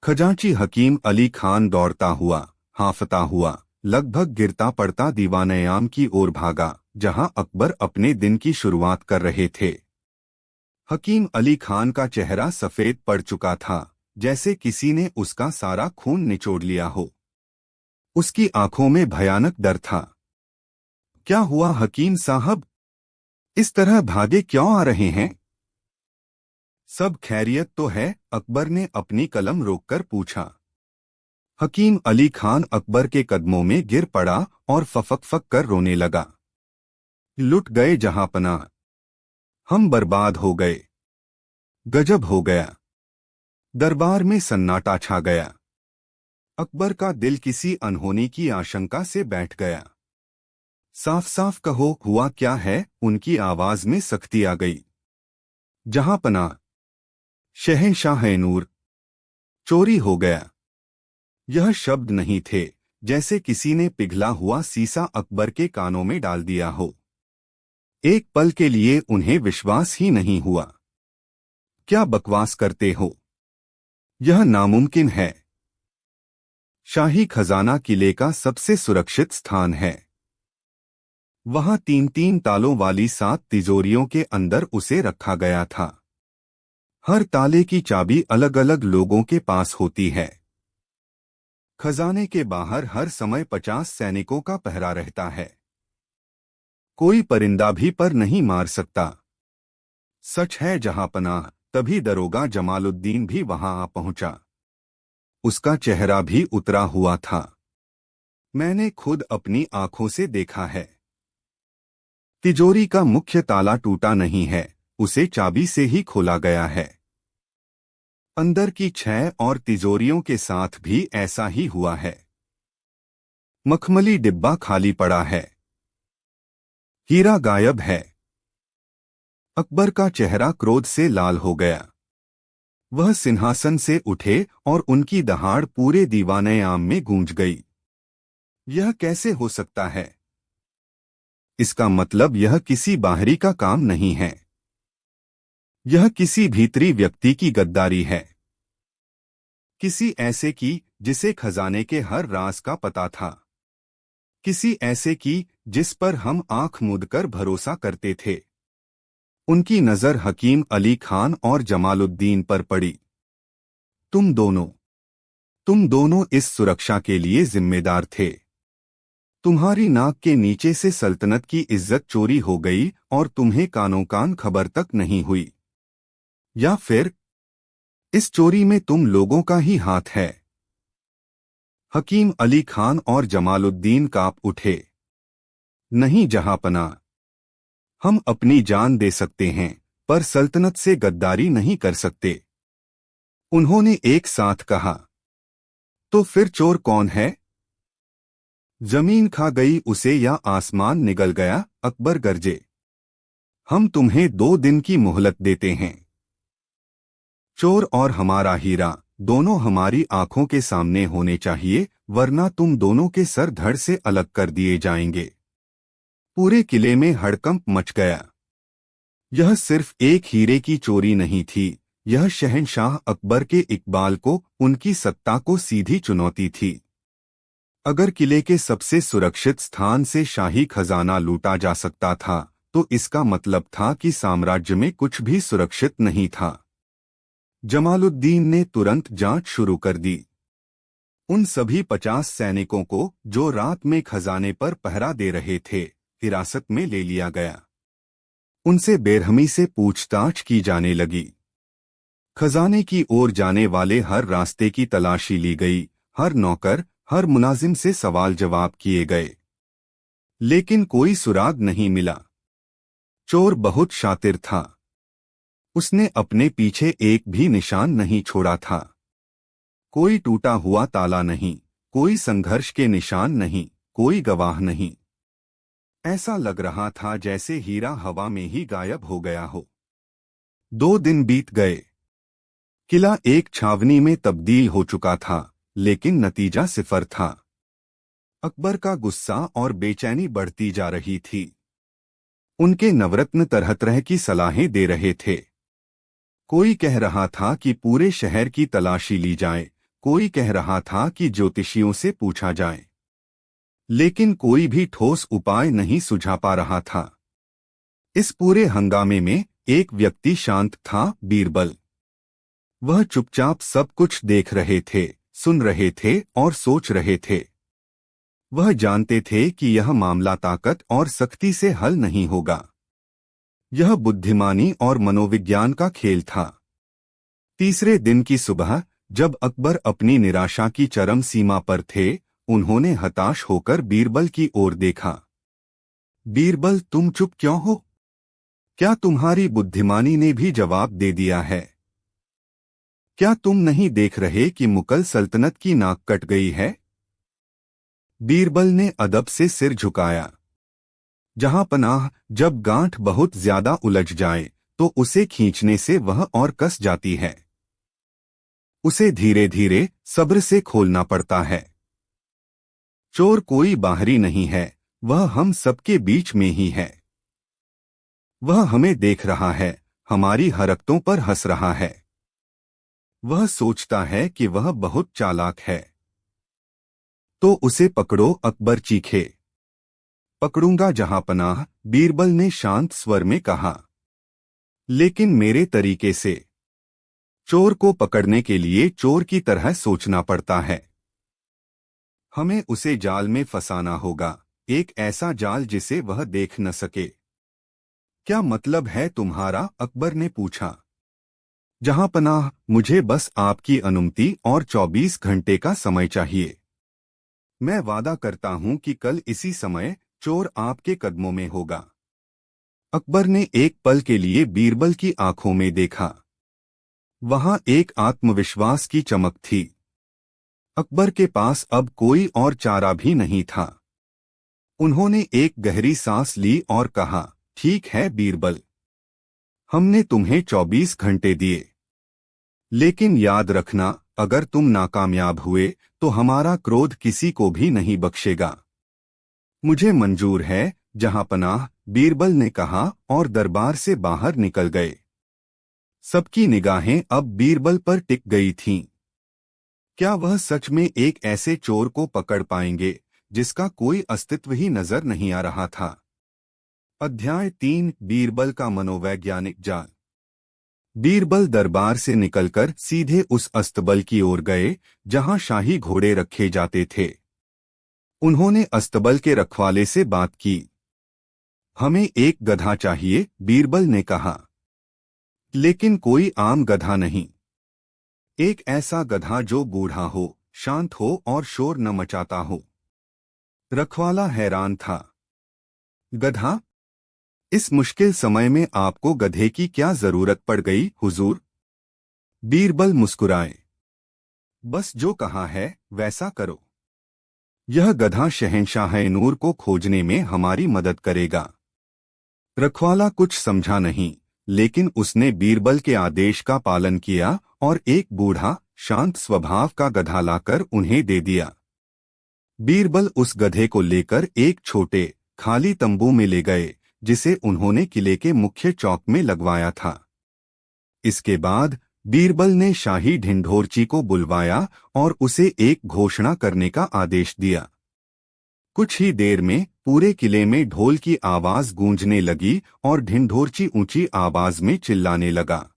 खजांची हकीम अली खान दौड़ता हुआ, हांफता हुआ, लगभग गिरता पड़ता दीवान-ए-आम की ओर भागा, जहां अकबर अपने दिन की शुरुआत कर रहे थे। हकीम अली खान का चेहरा सफेद पड़ चुका था, जैसे किसी ने उसका सारा खून निचोड़ लिया हो। उसकी आंखों में भयानक डर था। क्या हुआ हकीम साहब? इस तरह भागे क्यों आ रहे हैं? सब खैरियत तो है? अकबर ने अपनी कलम रोककर पूछा। हकीम अली खान अकबर के कदमों में गिर पड़ा और फफक कर रोने लगा। लुट गए जहांपनाह, हम बर्बाद हो गए। गजब हो गया। दरबार में सन्नाटा छा गया। अकबर का दिल किसी अनहोनी की आशंका से बैठ गया। साफ साफ कहो, हुआ क्या है? उनकी आवाज में सख्ती आ गई। जहांपनाह, शहंशाह नूर, चोरी हो गया। यह शब्द नहीं थे, जैसे किसी ने पिघला हुआ सीसा अकबर के कानों में डाल दिया हो। एक पल के लिए उन्हें विश्वास ही नहीं हुआ। क्या बकवास करते हो? यह नामुमकिन है। शाही खजाना किले का सबसे सुरक्षित स्थान है। वहां 3-3 तालों वाली 7 तिजोरियों के अंदर उसे रखा गया था। हर ताले की चाबी अलग अलग लोगों के पास होती है। खजाने के बाहर हर समय 50 सैनिकों का पहरा रहता है। कोई परिंदा भी पर नहीं मार सकता। सच है जहांपनाह, तभी दरोगा जमालुद्दीन भी वहां आ पहुंचा। उसका चेहरा भी उतरा हुआ था। मैंने खुद अपनी आंखों से देखा है। तिजोरी का मुख्य ताला टूटा नहीं है, उसे चाबी से ही खोला गया है। अंदर की 6 और तिजोरियों के साथ भी ऐसा ही हुआ है। मखमली डिब्बा खाली पड़ा है। हीरा गायब है। अकबर का चेहरा क्रोध से लाल हो गया। वह सिंहासन से उठे और उनकी दहाड़ पूरे दीवाने आम में गूंज गई। यह कैसे हो सकता है? इसका मतलब यह किसी बाहरी का काम नहीं है। यह किसी भीतरी व्यक्ति की गद्दारी है। किसी ऐसे की जिसे खजाने के हर राज का पता था। किसी ऐसे की जिस पर हम आंख मूंदकर भरोसा करते थे। उनकी नजर हकीम अली खान और जमालुद्दीन पर पड़ी। तुम दोनों इस सुरक्षा के लिए जिम्मेदार थे। तुम्हारी नाक के नीचे से सल्तनत की इज्जत चोरी हो गई और तुम्हें कानों कान खबर तक नहीं हुई। या फिर इस चोरी में तुम लोगों का ही हाथ है। हकीम अली खान और जमालुद्दीन कांप उठे। नहीं जहांपनाह, हम अपनी जान दे सकते हैं, पर सल्तनत से गद्दारी नहीं कर सकते। उन्होंने एक साथ कहा। तो फिर चोर कौन है? जमीन खा गई उसे या आसमान निगल गया? अकबर गरजे। हम तुम्हें 2 दिन की मोहलत देते हैं। चोर और हमारा हीरा दोनों हमारी आंखों के सामने होने चाहिए, वरना तुम दोनों के सर धड़ से अलग कर दिए जाएंगे। पूरे किले में हड़कंप मच गया। यह सिर्फ एक हीरे की चोरी नहीं थी, यह शहंशाह अकबर के इकबाल को, उनकी सत्ता को सीधी चुनौती थी। अगर किले के सबसे सुरक्षित स्थान से शाही खजाना लूटा जा सकता था, तो इसका मतलब था कि साम्राज्य में कुछ भी सुरक्षित नहीं था। जमालुद्दीन ने तुरंत जांच शुरू कर दी। उन सभी 50 सैनिकों को जो रात में खजाने पर पहरा दे रहे थे, हिरासत में ले लिया गया। उनसे बेरहमी से पूछताछ की जाने लगी। खजाने की ओर जाने वाले हर रास्ते की तलाशी ली गई। हर नौकर, हर मुलाजिम से सवाल जवाब किए गए, लेकिन कोई सुराग नहीं मिला। चोर बहुत शातिर था। उसने अपने पीछे एक भी निशान नहीं छोड़ा था। कोई टूटा हुआ ताला नहीं, कोई संघर्ष के निशान नहीं, कोई गवाह नहीं। ऐसा लग रहा था जैसे हीरा हवा में ही गायब हो गया हो। 2 दिन बीत गए। किला एक छावनी में तब्दील हो चुका था, लेकिन नतीजा सिफर था। अकबर का गुस्सा और बेचैनी बढ़ती जा रही थी। उनके नवरत्न तरह तरह की सलाहें दे रहे थे। कोई कह रहा था कि पूरे शहर की तलाशी ली जाए, कोई कह रहा था कि ज्योतिषियों से पूछा जाए, लेकिन कोई भी ठोस उपाय नहीं सुझा पा रहा था। इस पूरे हंगामे में एक व्यक्ति शांत था, बीरबल। वह चुपचाप सब कुछ देख रहे थे, सुन रहे थे और सोच रहे थे। वह जानते थे कि यह मामला ताकत और सख्ती से हल नहीं होगा। यह बुद्धिमानी और मनोविज्ञान का खेल था। तीसरे दिन की सुबह जब अकबर अपनी निराशा की चरम सीमा पर थे, उन्होंने हताश होकर बीरबल की ओर देखा। बीरबल, तुम चुप क्यों हो? क्या तुम्हारी बुद्धिमानी ने भी जवाब दे दिया है? क्या तुम नहीं देख रहे कि मुगल सल्तनत की नाक कट गई है? बीरबल ने अदब से सिर झुकाया। जहां पनाह, जब गांठ बहुत ज्यादा उलझ जाए तो उसे खींचने से वह और कस जाती है। उसे धीरे धीरे सब्र से खोलना पड़ता है। चोर कोई बाहरी नहीं है, वह हम सबके बीच में ही है। वह हमें देख रहा है, हमारी हरकतों पर हंस रहा है। वह सोचता है कि वह बहुत चालाक है। तो उसे पकड़ो, अकबर चीखे। पकड़ूंगा जहांपनाह, बीरबल ने शांत स्वर में कहा। लेकिन मेरे तरीके से। चोर को पकड़ने के लिए चोर की तरह सोचना पड़ता है। हमें उसे जाल में फंसाना होगा, एक ऐसा जाल जिसे वह देख न सके। क्या मतलब है तुम्हारा? अकबर ने पूछा। जहांपनाह, मुझे बस आपकी अनुमति और 24 घंटे का समय चाहिए। मैं वादा करता हूं कि कल इसी समय चोर आपके कदमों में होगा। अकबर ने एक पल के लिए बीरबल की आंखों में देखा। वहां एक आत्मविश्वास की चमक थी। अकबर के पास अब कोई और चारा भी नहीं था। उन्होंने एक गहरी सांस ली और कहा, ठीक है बीरबल, हमने तुम्हें 24 घंटे दिए। लेकिन याद रखना, अगर तुम नाकामयाब हुए तो हमारा क्रोध किसी को भी नहीं बख्शेगा। मुझे मंजूर है जहांपनाह, बीरबल ने कहा और दरबार से बाहर निकल गए। सबकी निगाहें अब बीरबल पर टिक गई थीं। क्या वह सच में एक ऐसे चोर को पकड़ पाएंगे जिसका कोई अस्तित्व ही नजर नहीं आ रहा था? अध्याय 3, बीरबल का मनोवैज्ञानिक जाल। बीरबल दरबार से निकलकर सीधे उस अस्तबल की ओर गए जहां शाही घोड़े रखे जाते थे। उन्होंने अस्तबल के रखवाले से बात की। हमें एक गधा चाहिए, बीरबल ने कहा। लेकिन कोई आम गधा नहीं। एक ऐसा गधा जो बूढ़ा हो, शांत हो और शोर न मचाता हो। रखवाला हैरान था। गधा? इस मुश्किल समय में आपको गधे की क्या जरूरत पड़ गई हुजूर? बीरबल मुस्कुराए। बस जो कहा है वैसा करो। यह गधा शहंशाह नूर को खोजने में हमारी मदद करेगा। रखवाला कुछ समझा नहीं, लेकिन उसने बीरबल के आदेश का पालन किया और एक बूढ़ा, शांत स्वभाव का गधा लाकर उन्हें दे दिया। बीरबल उस गधे को लेकर एक छोटे, खाली तंबू में ले गए, जिसे उन्होंने किले के मुख्य चौक में लगवाया था। इसके बाद बीरबल ने शाही ढिंढोरची को बुलवाया और उसे एक घोषणा करने का आदेश दिया। कुछ ही देर में पूरे किले में ढोल की आवाज गूंजने लगी और ढिंढोरची ऊंची आवाज में चिल्लाने लगा,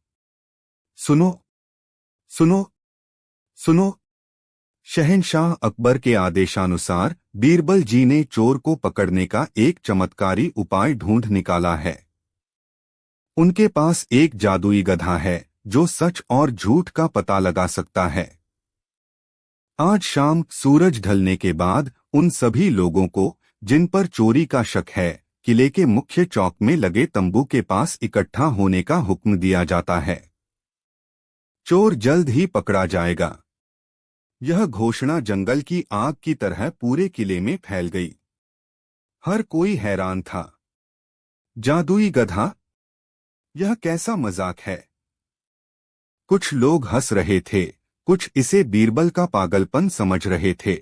सुनो, सुनो, सुनो। शहंशाह अकबर के आदेशानुसार बीरबल जी ने चोर को पकड़ने का एक चमत्कारी उपाय ढूंढ निकाला है। उनके पास एक जादुई गधा है जो सच और झूठ का पता लगा सकता है। आज शाम सूरज ढलने के बाद उन सभी लोगों को जिन पर चोरी का शक है, किले के मुख्य चौक में लगे तंबू के पास इकट्ठा होने का हुक्म दिया जाता है। चोर जल्द ही पकड़ा जाएगा। यह घोषणा जंगल की आग की तरह पूरे किले में फैल गई। हर कोई हैरान था। जादुई गधा? यह कैसा मजाक है? कुछ लोग हंस रहे थे, कुछ इसे बीरबल का पागलपन समझ रहे थे।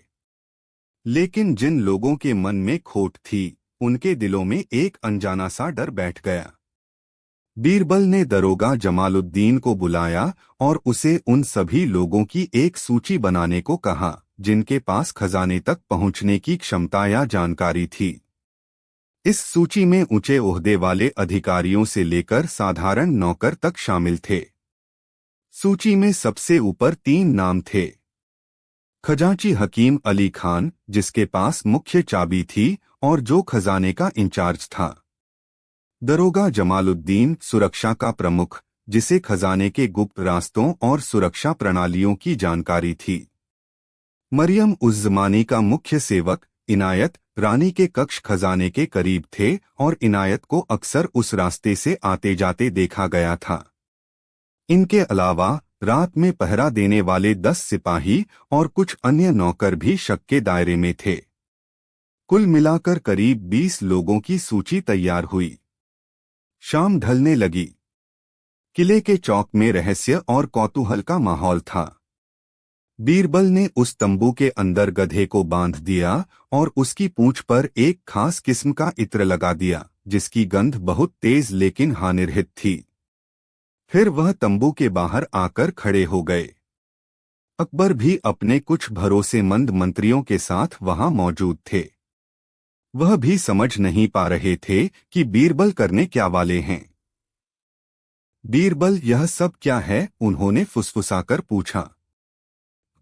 लेकिन जिन लोगों के मन में खोट थी, उनके दिलों में एक अनजाना सा डर बैठ गया। बीरबल ने दरोगा जमालुद्दीन को बुलाया और उसे उन सभी लोगों की एक सूची बनाने को कहा जिनके पास खजाने तक पहुंचने की क्षमता या जानकारी थी। इस सूची में ऊंचे ओहदे वाले अधिकारियों से लेकर साधारण नौकर तक शामिल थे। सूची में सबसे ऊपर 3 नाम थे। खजांची हकीम अली खान, जिसके पास मुख्य चाबी थी और जो खजाने का इंचार्ज था। दरोगा जमालुद्दीन, सुरक्षा का प्रमुख, जिसे खजाने के गुप्त रास्तों और सुरक्षा प्रणालियों की जानकारी थी। मरियम उस जमाने का मुख्य सेवक इनायत रानी के कक्ष खजाने के करीब थे और इनायत को अक्सर उस रास्ते से आते जाते देखा गया था। इनके अलावा रात में पहरा देने वाले 10 सिपाही और कुछ अन्य नौकर भी शक के दायरे में थे। कुल मिलाकर करीब 20 लोगों की सूची तैयार हुई। शाम ढलने लगी। किले के चौक में रहस्य और कौतूहल का माहौल था। बीरबल ने उस तंबू के अंदर गधे को बांध दिया और उसकी पूंछ पर एक खास किस्म का इत्र लगा दिया, जिसकी गंध बहुत तेज लेकिन हानिरहित थी। फिर वह तंबू के बाहर आकर खड़े हो गए। अकबर भी अपने कुछ भरोसेमंद मंत्रियों के साथ वहां मौजूद थे। वह भी समझ नहीं पा रहे थे कि बीरबल करने क्या वाले हैं। बीरबल, यह सब क्या है? उन्होंने फुसफुसाकर पूछा।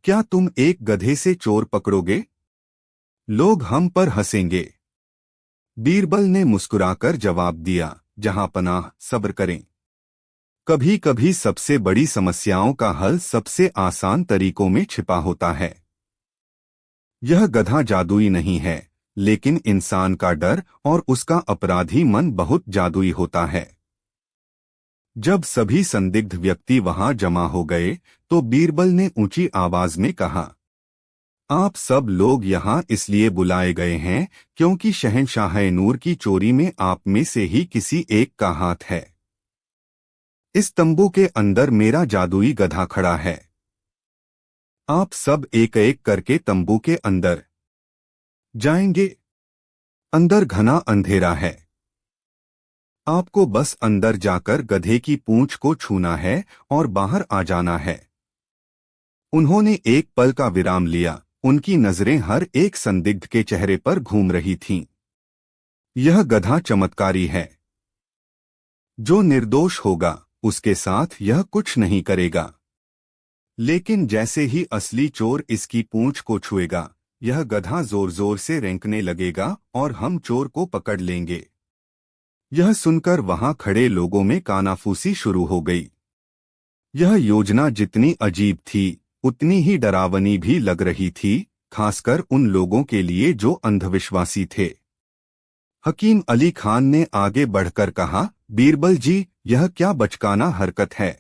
क्या तुम एक गधे से चोर पकड़ोगे? लोग हम पर हंसेंगे। बीरबल ने मुस्कुराकर जवाब दिया, जहां पनाह, सब्र करें। कभी कभी सबसे बड़ी समस्याओं का हल सबसे आसान तरीकों में छिपा होता है। यह गधा जादुई नहीं है, लेकिन इंसान का डर और उसका अपराधी मन बहुत जादुई होता है। जब सभी संदिग्ध व्यक्ति वहां जमा हो गए तो बीरबल ने ऊंची आवाज में कहा, आप सब लोग यहाँ इसलिए बुलाए गए हैं क्योंकि शहंशाह नूर की चोरी में आप में से ही किसी एक का हाथ है। इस तंबू के अंदर मेरा जादुई गधा खड़ा है। आप सब एक एक करके तंबू के अंदर जाएंगे। अंदर घना अंधेरा है। आपको बस अंदर जाकर गधे की पूंछ को छूना है और बाहर आ जाना है। उन्होंने एक पल का विराम लिया। उनकी नजरें हर एक संदिग्ध के चेहरे पर घूम रही थीं। यह गधा चमत्कारी है। जो निर्दोष होगा उसके साथ यह कुछ नहीं करेगा, लेकिन जैसे ही असली चोर इसकी पूंछ को छुएगा, यह गधा जोर जोर से रेंकने लगेगा और हम चोर को पकड़ लेंगे। यह सुनकर वहां खड़े लोगों में कानाफूसी शुरू हो गई। यह योजना जितनी अजीब थी उतनी ही डरावनी भी लग रही थी, खासकर उन लोगों के लिए जो अंधविश्वासी थे। हकीम अली खान ने आगे बढ़कर कहा, बीरबल जी, यह क्या बचकाना हरकत है।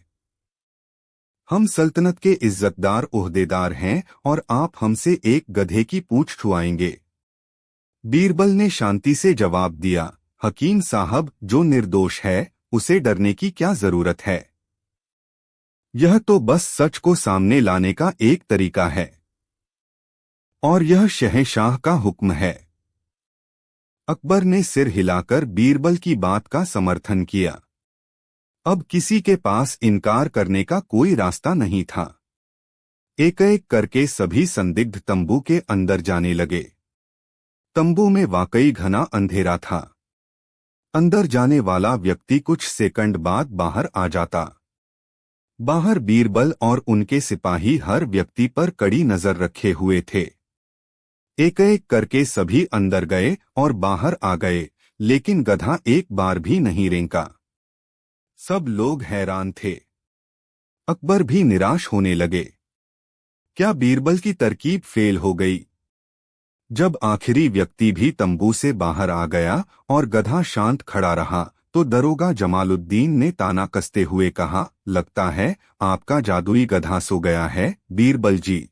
हम सल्तनत के इज्जतदार ओहदेदार हैं और आप हमसे एक गधे की पूंछ छुआएंगे। बीरबल ने शांति से जवाब दिया, हकीम साहब, जो निर्दोष है उसे डरने की क्या जरूरत है। यह तो बस सच को सामने लाने का एक तरीका है, और यह शहंशाह का हुक्म है। अकबर ने सिर हिलाकर बीरबल की बात का समर्थन किया। अब किसी के पास इनकार करने का कोई रास्ता नहीं था। एक एक करके सभी संदिग्ध तंबू के अंदर जाने लगे। तंबू में वाकई घना अंधेरा था। अंदर जाने वाला व्यक्ति कुछ सेकंड बाद बाहर आ जाता। बाहर बीरबल और उनके सिपाही हर व्यक्ति पर कड़ी नजर रखे हुए थे। एक एक करके सभी अंदर गए और बाहर आ गए, लेकिन गधा एक बार भी नहीं रेंका। सब लोग हैरान थे। अकबर भी निराश होने लगे। क्या बीरबल की तरकीब फेल हो गई? जब आखिरी व्यक्ति भी तंबू से बाहर आ गया और गधा शांत खड़ा रहा तो दरोगा जमालुद्दीन ने ताना कसते हुए कहा, लगता है आपका जादुई गधा सो गया है, बीरबल जी।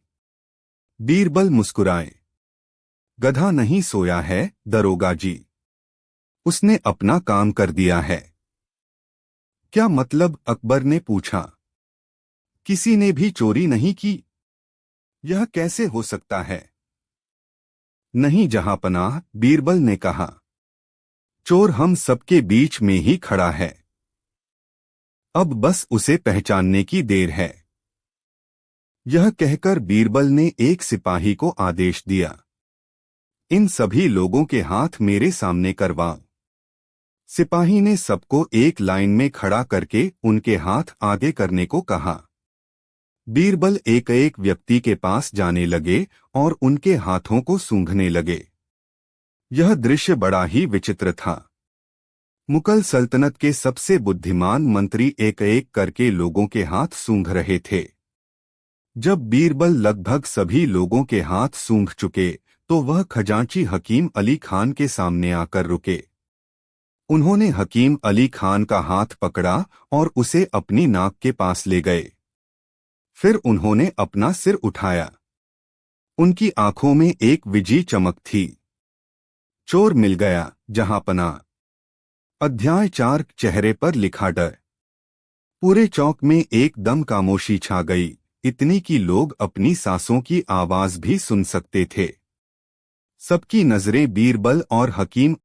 बीरबल मुस्कुराए। गधा नहीं सोया है, दरोगा जी। उसने अपना काम कर दिया है। क्या मतलब? अकबर ने पूछा। किसी ने भी चोरी नहीं की? यह कैसे हो सकता है? नहीं जहांपनाह, बीरबल ने कहा। चोर हम सबके बीच में ही खड़ा है। अब बस उसे पहचानने की देर है। यह कहकर बीरबल ने एक सिपाही को आदेश दिया, इन सभी लोगों के हाथ मेरे सामने करवाओ। सिपाही ने सबको एक लाइन में खड़ा करके उनके हाथ आगे करने को कहा। बीरबल एक एक व्यक्ति के पास जाने लगे और उनके हाथों को सूंघने लगे। यह दृश्य बड़ा ही विचित्र था। मुगल सल्तनत के सबसे बुद्धिमान मंत्री एक एक करके लोगों के हाथ सूंघ रहे थे। जब बीरबल लगभग सभी लोगों के हाथ सूंघ चुके तो वह खजांची हकीम अली खान के सामने आकर रुके। उन्होंने हकीम अली खान का हाथ पकड़ा और उसे अपनी नाक के पास ले गए। फिर उन्होंने अपना सिर उठाया। उनकी आंखों में एक विजी चमक थी। चोर मिल गया जहांपनाह। अध्याय 4। चेहरे पर लिखा डर। पूरे चौक में एकदम खामोशी छा गई, इतनी कि लोग अपनी सांसों की आवाज भी सुन सकते थे। सबकी नजरें बीरबल और हकीम